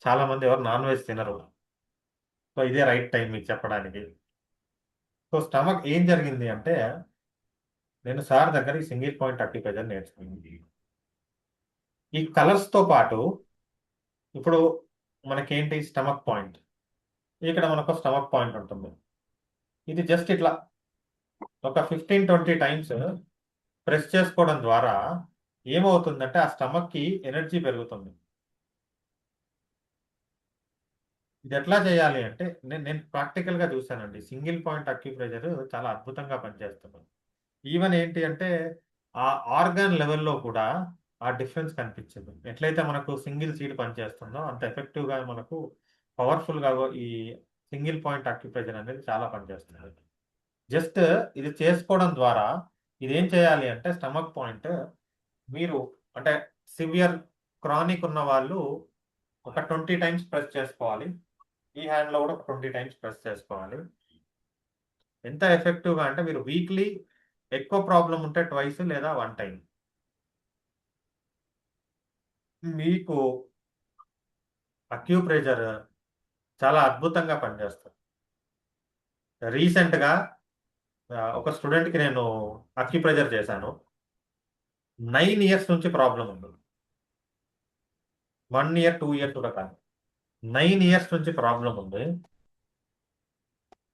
చాలా మంది ఎవరు నాన్ వెజ్ తినరు. సో ఇదే రైట్ టైం మీకు చెప్పడానికి. సో స్టమక్ ఏం జరిగింది అంటే నేను సార్ దగ్గర ఈ సింగిల్ పాయింట్ అక్యుప్రెషర్ నేర్చుకుంది. ఈ కలర్స్ తో పాటు ఇప్పుడు మనకేంటి స్టమక్ పాయింట్, ఇక్కడ మనకు స్టమక్ పాయింట్ ఉంటుంది. ఇది జస్ట్ ఇట్లా ఒక 15-20 టైమ్స్ ప్రెస్ చేసుకోవడం ద్వారా ఏమవుతుందంటే ఆ స్టమక్ కి ఎనర్జీ పెరుగుతుంది. ఇది ఎట్లా చేయాలి అంటే నేను ప్రాక్టికల్ గా చూశానండి. సింగిల్ పాయింట్ అక్యుప్రెషర్ చాలా అద్భుతంగా పనిచేస్తుంది. ఈవెన్ ఏంటి అంటే ఆ ఆర్గాన్ లెవెల్లో కూడా ఆ డిఫరెన్స్ కనిపించదు. ఎట్లయితే మనకు సింగిల్ సీడ్ పనిచేస్తుందో అంత ఎఫెక్టివ్ గా మనకు పవర్ఫుల్ గా ఈ సింగిల్ పాయింట్ అక్యుప్రెషర్ అనేది చాలా పనిచేస్తుంది. జస్ట్ ఇది చేసుకోవడం ద్వారా ఇదేం చేయాలి అంటే స్టమక్ పాయింట్ మీరు అంటే సివియర్ క్రానిక్ ఉన్న వాళ్ళు ఒక 20 టైమ్స్ ప్రెస్ చేసుకోవాలి. ఈ హ్యాండ్ లో కూడా ఒక 20 టైమ్స్ ప్రెస్ చేసుకోవాలి. ఎంత ఎఫెక్టివ్ గా అంటే మీరు వీక్లీ ఎక్కువ ప్రాబ్లం ఉంటే ట్వైస్ లేదా 1 టైం మీకు అక్యూప్రెషర్ చాలా అద్భుతంగా పనిచేస్తుంది. రీసెంట్ గా ఒక స్టూడెంట్ కి నేను అక్యుప్రెషర్ చేశాను. 9 ఇయర్స్ నుంచి ప్రాబ్లం ఉంది. 1 ఇయర్ 2 ఇయర్స్ కూడా కాదు, 9 ఇయర్స్ నుంచి ప్రాబ్లం ఉంది.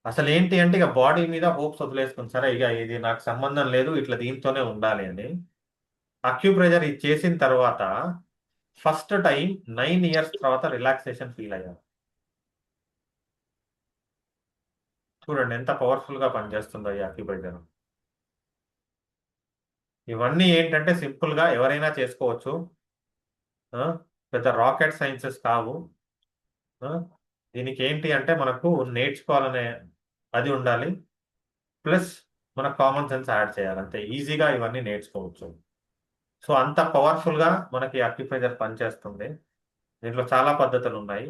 అసలు ఏంటి అంటే ఇక బాడీ మీద హోప్స్ వదిలేసుకుని సరే ఇక ఇది నాకు సంబంధం లేదు, ఇట్లా దీంతోనే ఉండాలి అని అక్యుప్రెషర్ ఇది చేసిన తర్వాత ఫస్ట్ టైం 9 ఇయర్స్ తర్వాత రిలాక్సేషన్ ఫీల్ అయ్యాను. చూడండి ఎంత పవర్ఫుల్ గా పనిచేస్తుందో ఈ అక్యుప్రెషర్. ఇవన్నీ ఏంటంటే సింపుల్ గా ఎవరైనా చేసుకోవచ్చు, పెద్ద రాకెట్ సైన్సెస్ కావు. దీనికి ఏంటి అంటే మనకు నేర్చుకోవాలనే అది ఉండాలి, ప్లస్ మన కామన్ సెన్స్ యాడ్ చేయాలి, అంతే ఈజీగా ఇవన్నీ నేర్చుకోవచ్చు. సో అంత పవర్ఫుల్ గా మనకి అక్యుప్రెషర్ పనిచేస్తుంది. దీంట్లో చాలా పద్ధతులు ఉన్నాయి.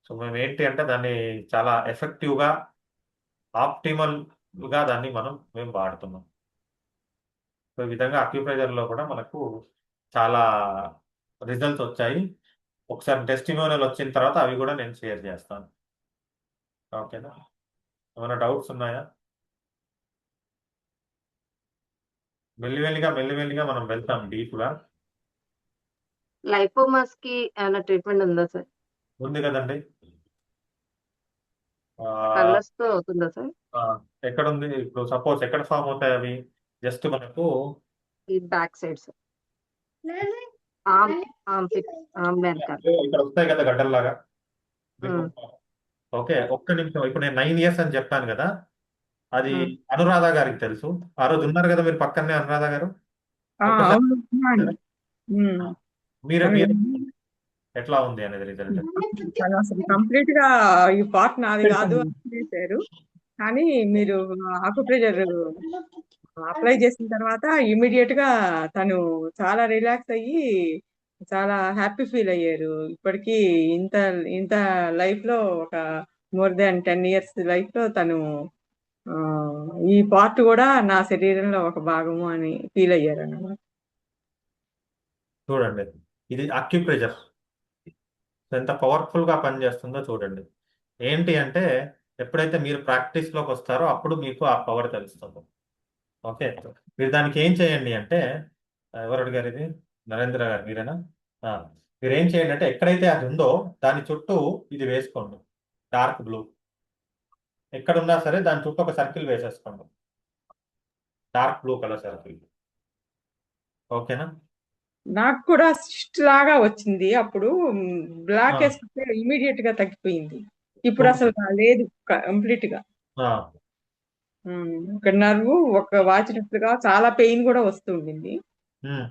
సో మేము ఏంటి అంటే దాన్ని చాలా ఎఫెక్టివ్ గా ఆప్టిమల్ గా దాన్ని మేము వాడుతున్నాం. సో ఈ విధంగా అక్యుప్రెషర్ లో కూడా మనకు చాలా రిజల్ట్స్ వచ్చాయి. ఒకసారి టెస్టిమోనియల్ వచ్చిన తర్వాత అవి కూడా నేను షేర్ చేస్తాను. ఓకేనా, ఏమైనా డౌట్స్ ఉన్నాయా? మెల్లిమెల్లిగా మనం వెళ్తాం డీప్ గా. లైపోమాస్ కి ఏమైనా ట్రీట్మెంట్ ఉందా సార్? ఉంది కదండి. ఆ, కళ్ళర్స్తో అవుతుందా సార్? ఆ, ఎక్కడ ఉంది ఇప్పుడు? సపోజ్ ఎక్కడ ఫామ్ అవుతాయి అవి? జస్ట్ మనకు ఈ back side sir, arm armpit, arm వెనకాల. ఇక్కడ వస్తాయి కదా గడ్డల్లాగా మీకు. ఉమ్. ఓకే, ఒక్క నిమిషం. ఇప్పుడు నేను 9 years అని చెప్పాను కదా, అది ఉమ్. అనురాధ గారికి తెలుసు. ఆ రోజు ఉన్నారు కదా మీరు పక్కనే, అనురాధ గారు. ఒక్కసారి అవును ఉన్నాను. ఉమ్. మీరు అవి మీరు ఎట్లా ఉంది అనేది రిజల్ట్? తను అసలు కంప్లీట్ గా ఈ పార్ట్ నాది కాదు అని చేశారు. కానీ మీరు ఆకుప్రెజర్ అప్లై చేసిన తర్వాత ఇమీడియట్ గా తను చాలా రిలాక్స్ అయ్యి చాలా హ్యాపీ ఫీల్ అయ్యారు. ఇప్పటికీ ఇంత ఇంత లైఫ్ లో ఒక మోర్ దాన్ 10 years లైఫ్ లో తను ఆ, ఈ పార్ట్ కూడా నా శరీరంలో ఒక భాగము అని ఫీల్ అయ్యారు అన్నమాట. చూడండి, ఇది అక్యుప్రెషర్ ఎంత పవర్ఫుల్ గా పనిచేస్తుందో చూడండి. ఏంటి అంటే ఎప్పుడైతే మీరు ప్రాక్టీస్ లోకి వస్తారో అప్పుడు మీకు ఆ పవర్ తెలుస్తుంది. ఓకే, మీరు దానికి ఏం చేయండి అంటే, ఎవరు అడిగారు ఇది? నరేంద్ర గారు మీరేనా? ఆ, మీరు ఏం చేయండి అంటే ఎక్కడైతే అది ఉందో దాని చుట్టూ ఇది వేసుకోండి, డార్క్ బ్లూ. ఎక్కడున్నా సరే దాని చుట్టూ ఒక సర్కిల్ వేసేసుకోండి, డార్క్ బ్లూ కలర్ సర్కిల్. ఓకేనా? నాకు కూడా సిస్ట్ లాగా వచ్చింది అప్పుడు. బ్లాక్ ఆ, వేసుకుంటే ఇమీడియట్ గా తగ్గిపోయింది. ఇప్పుడు అసలు లేదు కంప్లీట్ గా. ఆ, ఒక నర్వ్ ఒక వాచినట్లుగా చాలా పెయిన్ కూడా వస్తుండింది. ఉమ్.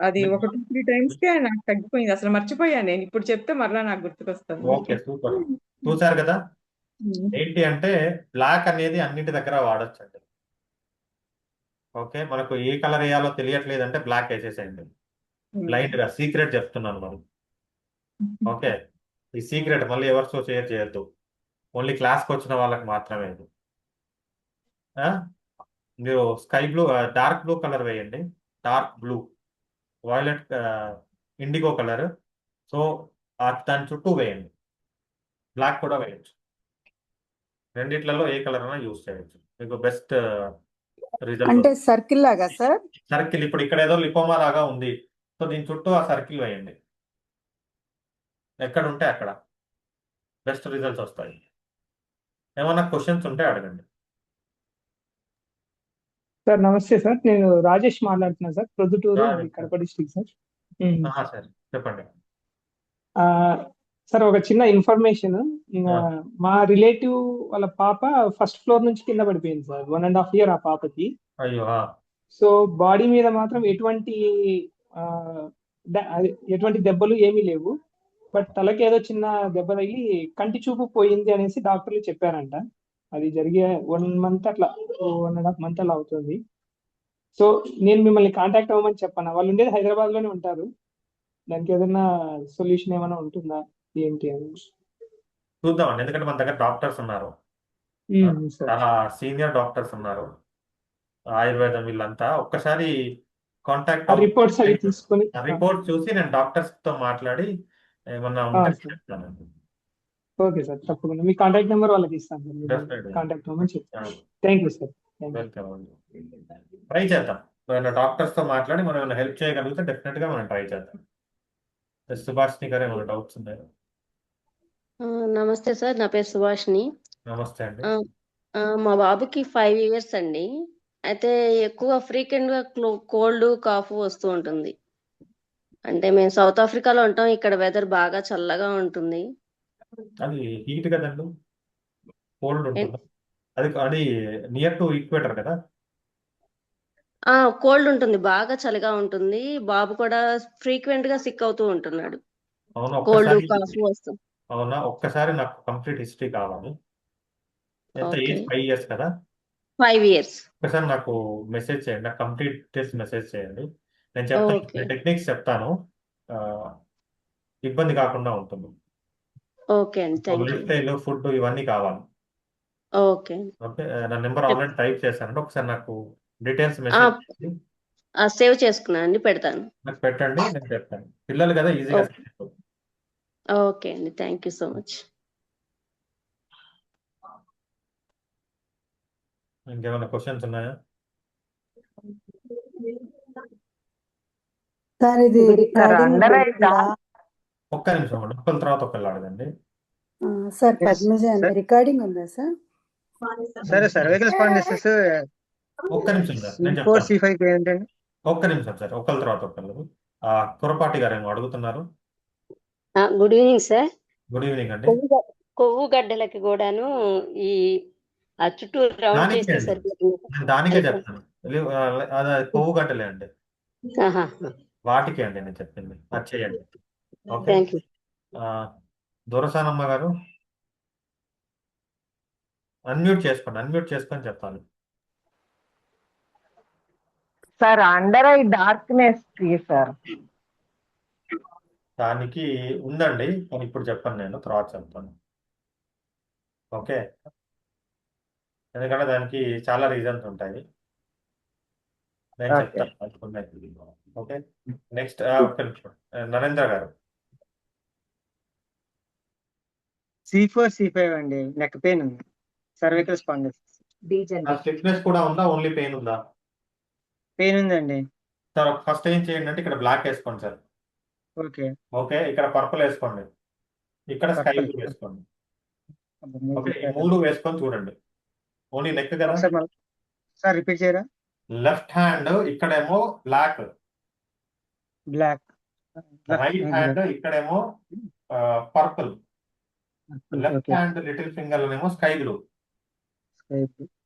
అది ఒక 2-3 times కే నాకు తగ్గిపోయింది. అసలు మర్చిపోయాను నేను. ఇప్పుడు చెప్తే మరలా నాకు గుర్తుకొస్తుంది. Okay, super. చూసారు కదా, ఉమ్. ఏంటి అంటే బ్లాక్ అనేది అన్నింటి దగ్గర వాడొచ్చండి. ఓకే, మనకు ఏ కలర్ వేయాలో తెలియట్లేదు అంటే బ్లాక్ వేసేసేయండి. బ్లైండ్ గా సీక్రెట్ చెప్తున్నాను మనం. ఓకే, ఈ సీక్రెట్ మళ్ళీ ఎవరితో షేర్ చేయొద్దు, ఓన్లీ క్లాస్కి వచ్చిన వాళ్ళకి మాత్రమే ఇది. ఆ? మీరు sky blue, dark blue colour వేయండి, dark blue, violet, indigo colour. So దాని చుట్టూ వేయండి, బ్లాక్ కూడా వేయచ్చు. రెండిట్లలో ఏ కలర్ అయినా యూజ్ చేయొచ్చు, మీకు బెస్ట్ రిజల్ట్ అంటే వస్తుంది. సర్కిల్ లాగా సార్? సర్కిల్ ఇప్పుడు ఇక్కడ ఏదో లిపోమా లాగా ఉంది, సో దీని చుట్టూ ఆ సర్కిల్ వేయండి, ఎక్కడ ఉంటే అక్కడ బెస్ట్ రిజల్ట్స్ వస్తాయి. ఏమన్నా క్వశ్చన్స్ ఉంటే అడగండి. సార్ నమస్తే సార్, నేను రాజేష్ మాట్లాడుతున్నాను sir, Proddatur, Rajesh sir. Kadapa district sir. Sir చెప్పండి. ఆ, సార్ ఒక చిన్న ఇన్ఫర్మేషన్. ఆ, మా రిలేటివ్ వాళ్ళ పాప ఫస్ట్ ఫ్లోర్ నుంచి కింద పడిపోయింది సార్, 1.5 year ఆ పాపకి. అయ్యో. సో బాడీ మీద మాత్రం ఎటువంటి ఆ, ఎటువంటి దెబ్బలు ఏమీ లేవు. బట్ తలకి ఏదో చిన్న దెబ్బ తగిలి కంటి చూపు పోయింది అనేసి డాక్టర్లు చెప్పారంట. అది జరిగే 1 month అట్లా, 1.5 month అలా అవుతుంది. సో నేను మిమ్మల్ని కాంటాక్ట్ అవ్వమని చెప్పాను. వాళ్ళు ఉండేది హైదరాబాద్ లోనే ఉంటారు. దానికి ఏదైనా సొల్యూషన్ ఏమైనా ఉంటుందా ఏంటి అని? చూద్దామండి, ఎందుకంటే మన దగ్గర డాక్టర్స్ ఉన్నారు, సార్ చాలా సీనియర్ డాక్టర్స్ ఉన్నారు, ఆయుర్వేదం వీళ్ళంతా. ఒక్కసారి కాంటాక్ట్ రిపోర్ట్స్ అవి తీసుకొని రిపోర్ట్ చూసి నేను డాక్టర్స్ తో మాట్లాడి ఏమన్నా ఉంటే చెప్తానండి. ఓకే సార్, తప్పకుండా మీ కాంటాక్ట్ నెంబర్ వాళ్ళకి ఇస్తాను సార్, మీరు Definitely. కాంటాక్ట్ అవ్వమని చెప్తాను. Thank you sir. వెల్కమ్ అండి. ట్రై చేద్దాం, ఏమైనా డాక్టర్స్ తో మాట్లాడి మనం ఏమైనా హెల్ప్ చేయగలిగితే డెఫినెట్ గా మనం ట్రై చేద్దాం. సుభాష్ని గారు ఏమైనా డౌట్స్ ఉన్నాయా? నమస్తే సార్, నా పేరు సుభాష్ని. నమస్తే అండి. మా బాబుకి 5 years అండి. అయితే ఎక్కువ ఫ్రీక్వెంట్ గా కోల్డ్ కాఫ్ వస్తూ ఉంటుంది. అంటే మేము సౌత్ ఆఫ్రికాలో ఉంటాం, ఇక్కడ వెదర్ బాగా చల్లగా ఉంటుంది. అది హీట్ కదండి, కోల్డ్ ఉంటుంది. అది అది నియర్ టు ఈక్వేటర్ కదా. కోల్డ్ ఉంటుంది, బాగా చలిగా ఉంటుంది. బాబు కూడా ఫ్రీక్వెంట్ గా సిక్ అవుతూ ఉంటున్నాడు, అవునా? కోల్డ్ ఒక్కసారి కాఫ్ వస్తుంది. అవునా, ఒక్కసారి నాకు కంప్లీట్ హిస్టరీ కావాలి. ఎంత ఓకే, ఏజ్? 5 years కదా. 5 years. ఒకసారి నాకు మెసేజ్ చేయండి, నాకు కంప్లీట్ డీటెయిల్స్ మెసేజ్ చేయండి. నేను చెప్తాను, ఓకే టెక్నిక్స్ చెప్తాను, ఆ, ఇబ్బంది కాకుండా ఉంటుంది. ఓకే అండి, thank life you. Style, food ఇవన్నీ కావాలి. ఓకే, ఓకే, నా నెంబర్ ఆల్రెడీ టైప్ చేశానండి, ఒకసారి నాకు డీటెయిల్స్ మెసేజ్ చేయండి. సేవ్ చేసుకున్నానండి, పెడతాను. నాకు పెట్టండి, నేను చెప్తాను. పిల్లలు కదా, ఈజీగా ఓకే అండి, థ్యాంక్ యూ సో మచ్. ఇంకేమైనా క్వశ్చన్స్ ఉన్నాయా? సార్ ఇది రికార్డింగ్ ఒక్క నిమిషం అండి, ఒకళ్ళ తర్వాత ఒకళ్ళు అడగండి. Sir Yes. Padmaja Sir. Recording ఉందా సార్? సరే సర్వైకల్ స్పాండిలోసిస్ ఒక్క నిమిషం సార్, నేను C4 చెప్తాను. C5 ఏంటండి? ఒక్క నిమిషం సార్, ఒకళ్ళ తర్వాత ఒకళ్ళు. కురపాటి గారు ఏమో అడుగుతున్నారు. Good evening sir. Good evening అండి. కొవ్వు గడ్డలకి కూడాను ఈ ఆ చుట్టూ రౌండ్ దానికే చేస్తే అండి, సరిపోతుంది. నేను దానికే చెప్తాను. అది కొవ్వు గడ్డలే అండి, ఆహా. వాటికే అండి నేను చెప్పింది. అది చేయండి. ఓకే. Thank you. దొరసానమ్మ గారు అన్మ్యూట్ చేసుకొని చెప్పాలి. Sir under eye darkness sir. దానికి ఉందండి, కానీ ఇప్పుడు చెప్పను, నేను తర్వాత చెప్తాను. ఓకే, ఎందుకంటే దానికి చాలా రీజన్స్ ఉంటాయి, నేను Okay. చెప్తాను అనుకున్నాయి. ఓకే, నెక్స్ట్ ఒక్క నిమిషం. నరేంద్ర గారు. C4 C5 అండి, నెక్ పెయిన్ ఉంది, సర్వైకల్ స్పాండిలోసిస్. స్టిఫ్నెస్ కూడా ఉందా, ఓన్లీ పెయిన్ ఉందా? పెయిన్ ఉందండి. సార్ ఫస్ట్ ఏం చేయండి అంటే ఇక్కడ బ్లాక్ వేసుకోండి సార్. ఓకే. ఓకే, ఇక్కడ పర్పుల్ వేసుకోండి, ఇక్కడ స్కై Purple. బ్లూ వేసుకోండి. ఓకే, ఈ 3 వేసుకొని చూడండి. ఓన్లీ నెక్ కదా. సార్ రిపీట్ చేయరా? లెఫ్ట్ హ్యాండ్ ఇక్కడేమో బ్లాక్, బ్లాక్. రైట్ హ్యాండ్ ఇక్కడేమో purple, left hand little finger ఏమో స్కై బ్లూ.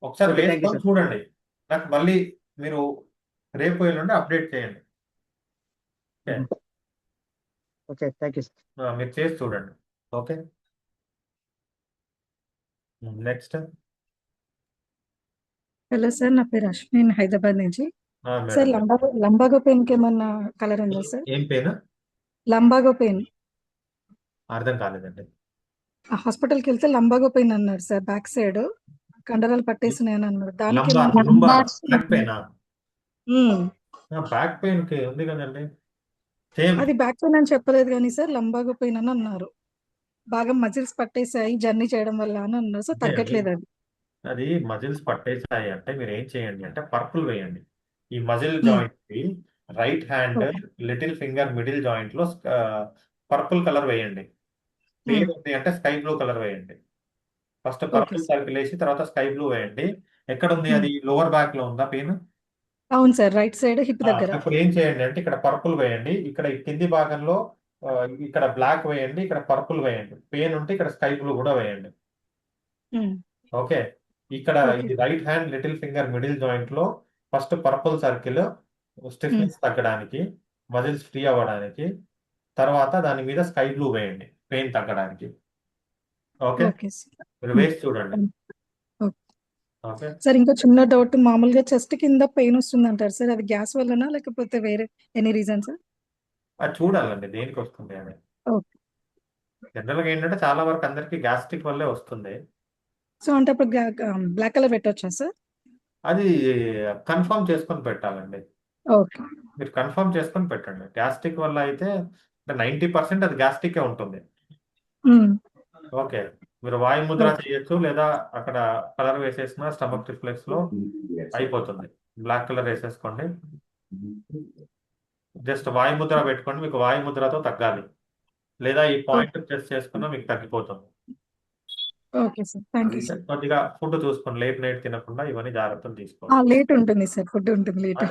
ఒకసారి వేసుకొని చూడండి, నాకు మళ్ళీ మీరు రేపు ఎల్లుండి అప్డేట్ చేయండి. Okay, thank you sir. మీరు చేసి చూడండి. Okay, next. హలో సార్, నా పేరు అశ్విన్, హైదరాబాద్ నుంచి. సార్ మేడం, లంబాగో పెయిన్ కి ఏమన్నా కలర్ ఉందా సార్? ఏం పెయిన్? లంబాగో పెయిన్. అర్థం కాలేదండి. హాస్పిటల్కి వెళ్తే లంబాగో పెయిన్ అన్నారు సార్, బ్యాక్ సైడ్ కండరాలు పట్టేసినాయని అన్నారు. దానికి బ్యాక్ పెయిన్, బ్యాక్ పెయిన్ కి ఉంది కదండి, సేమ్. అది బ్యాక్ పెయిన్ అని చెప్పలేదు కానీ సార్, లంబాగో పెయిన్ అని అన్నారు. బాగా మజిల్స్ పట్టేసాయి జర్నీ చేయడం వల్ల అని అన్నారు. సో తగ్గట్లేదు అది. అది మజిల్స్ పట్టేసాయి అంటే మీరు ఏం చేయండి అంటే పర్పుల్ వేయండి. ఈ మజిల్ జాయింట్ కి right hand little finger middle joint లో పర్పుల్ కలర్ వేయండి. పెయిన్ ఉంది అంటే స్కై బ్లూ కలర్ వేయండి. ఫస్ట్ పర్పుల్ సర్కిల్ వేసి తర్వాత స్కై బ్లూ వేయండి. ఎక్కడ ఉంది అది? లోవర్ బ్యాక్ లో ఉందా పెయిన్? అవును సార్, రైట్ సైడ్ హిప్ దగ్గర. ఇప్పుడు ఏం చేయండి అంటే ఇక్కడ పర్పుల్ వేయండి, ఇక్కడ ఈ కింది భాగంలో ఇక్కడ బ్లాక్ వేయండి, ఇక్కడ పర్పుల్ వేయండి. పెయిన్ ఉంటే ఇక్కడ స్కై బ్లూ కూడా వేయండి. ఓకే, ఇక్కడ ఇది right hand little finger middle joint లో ఫస్ట్ పర్పుల్ సర్కిల్ స్టిఫ్నెస్ తగ్గడానికి, మజిల్స్ ఫ్రీ అవ్వడానికి, తర్వాత దాని మీద స్కై బ్లూ వేయండి పెయిన్ తగ్గడానికి. ఓకే, మీరు వేసి చూడండి. ఓకే సార్, ఇంకో చిన్న డౌట్, మామూలుగా చెస్ట్ కింద పెయిన్ వస్తుంది అంటారు సార్, అది గ్యాస్ వల్లనా లేకపోతే వేరే ఎనీ రీజన్ సార్? అది చూడాలండి దేనికి వస్తుంది అని. జనరల్ గా ఏంటంటే చాలా వరకు అందరికి గ్యాస్ట్రిక్ వల్లే వస్తుంది. సో అంటే అప్పుడు బ్లాక్ కలర్ పెట్టొచ్చా సార్? అది కన్ఫర్మ్ చేసుకొని పెట్టాలండి. ఓకే, మీరు కన్ఫర్మ్ చేసుకొని పెట్టండి. గ్యాస్ట్రిక్ వల్ల అయితే 90% అది గ్యాస్ట్రికే ఉంటుంది. ఓకే, మీరు వాయు ముద్ర చేయొచ్చు, లేదా అక్కడ కలర్ వేసేసిన స్టమక్ రిఫ్లెక్స్ లో అయిపోతుంది. బ్లాక్ కలర్ వేసేసుకోండి, జస్ట్ వాయు ముద్ర పెట్టుకోండి. మీకు వాయు ముద్రతో తగ్గాలి, లేదా ఈ పాయింట్ ప్రెస్ చేసుకున్నా మీకు తగ్గిపోతుంది. Okay sir, thank you sir. కొద్దిగా ఫుడ్ చూసుకోండి, లేట్ నైట్ తినకుండా ఇవన్నీ జాగ్రత్తలు తీసుకోండి. లేట్ ఉంటుంది సార్, ఫుడ్ ఉంటుంది లేట్.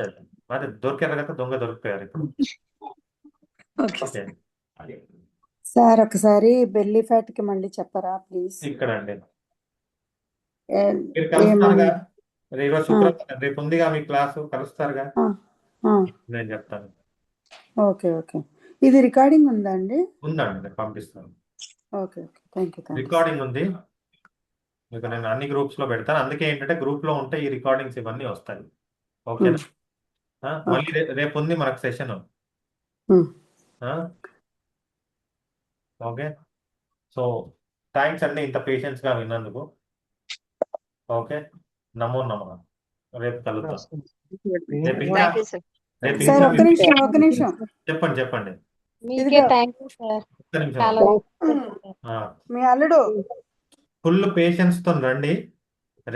అదే దొరికారు కదా, దొంగ దొరికిపోయారు ఇప్పుడు. ఓకే సార్ ఒకసారి బెల్లీ ఫ్యాట్ కి మళ్ళీ చెప్పరా ప్లీజ్? ఇక్కడ అండి మీరు కలుస్తారుగా, ఈరోజు శుక్రవారం, రేపు ఉందిగా మీ క్లాసు, కలుస్తారుగా, నేను చెప్తాను. ఓకే ఓకే, ఇది రికార్డింగ్ ఉందా అండి? ఉందండి, నేను పంపిస్తాను. Okay okay, thank you. Recording ఉంది మీకు, నేను అన్ని గ్రూప్స్ లో పెడతాను. అందుకే ఏంటంటే గ్రూప్ లో ఉంటే ఈ రికార్డింగ్స్ ఇవన్నీ వస్తాయి. ఓకేనా? మళ్ళీ రేపు ఉంది మనకు సెషన్. ఓకే, సో థ్యాంక్స్ అండి ఇంత పేషెన్స్ గా విన్నందుకు. ఓకే, నమో నమః. రేపు కలుద్దాం. సార్ ఒక్క నిమిషం చెప్పండి చెప్పండి. ఒక్క నిమిషం. మీ అల్లుడు ఫుల్ పేషెన్స్ తో రండి,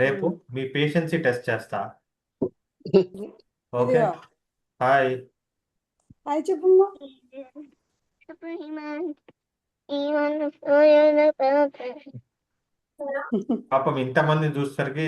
రేపు మీ పేషెన్సీ టెస్ట్ చేస్తా. Okay, hi. హాయ్ చెప్పమ్మా. పాపం ఇంతమంది చూసేసరికి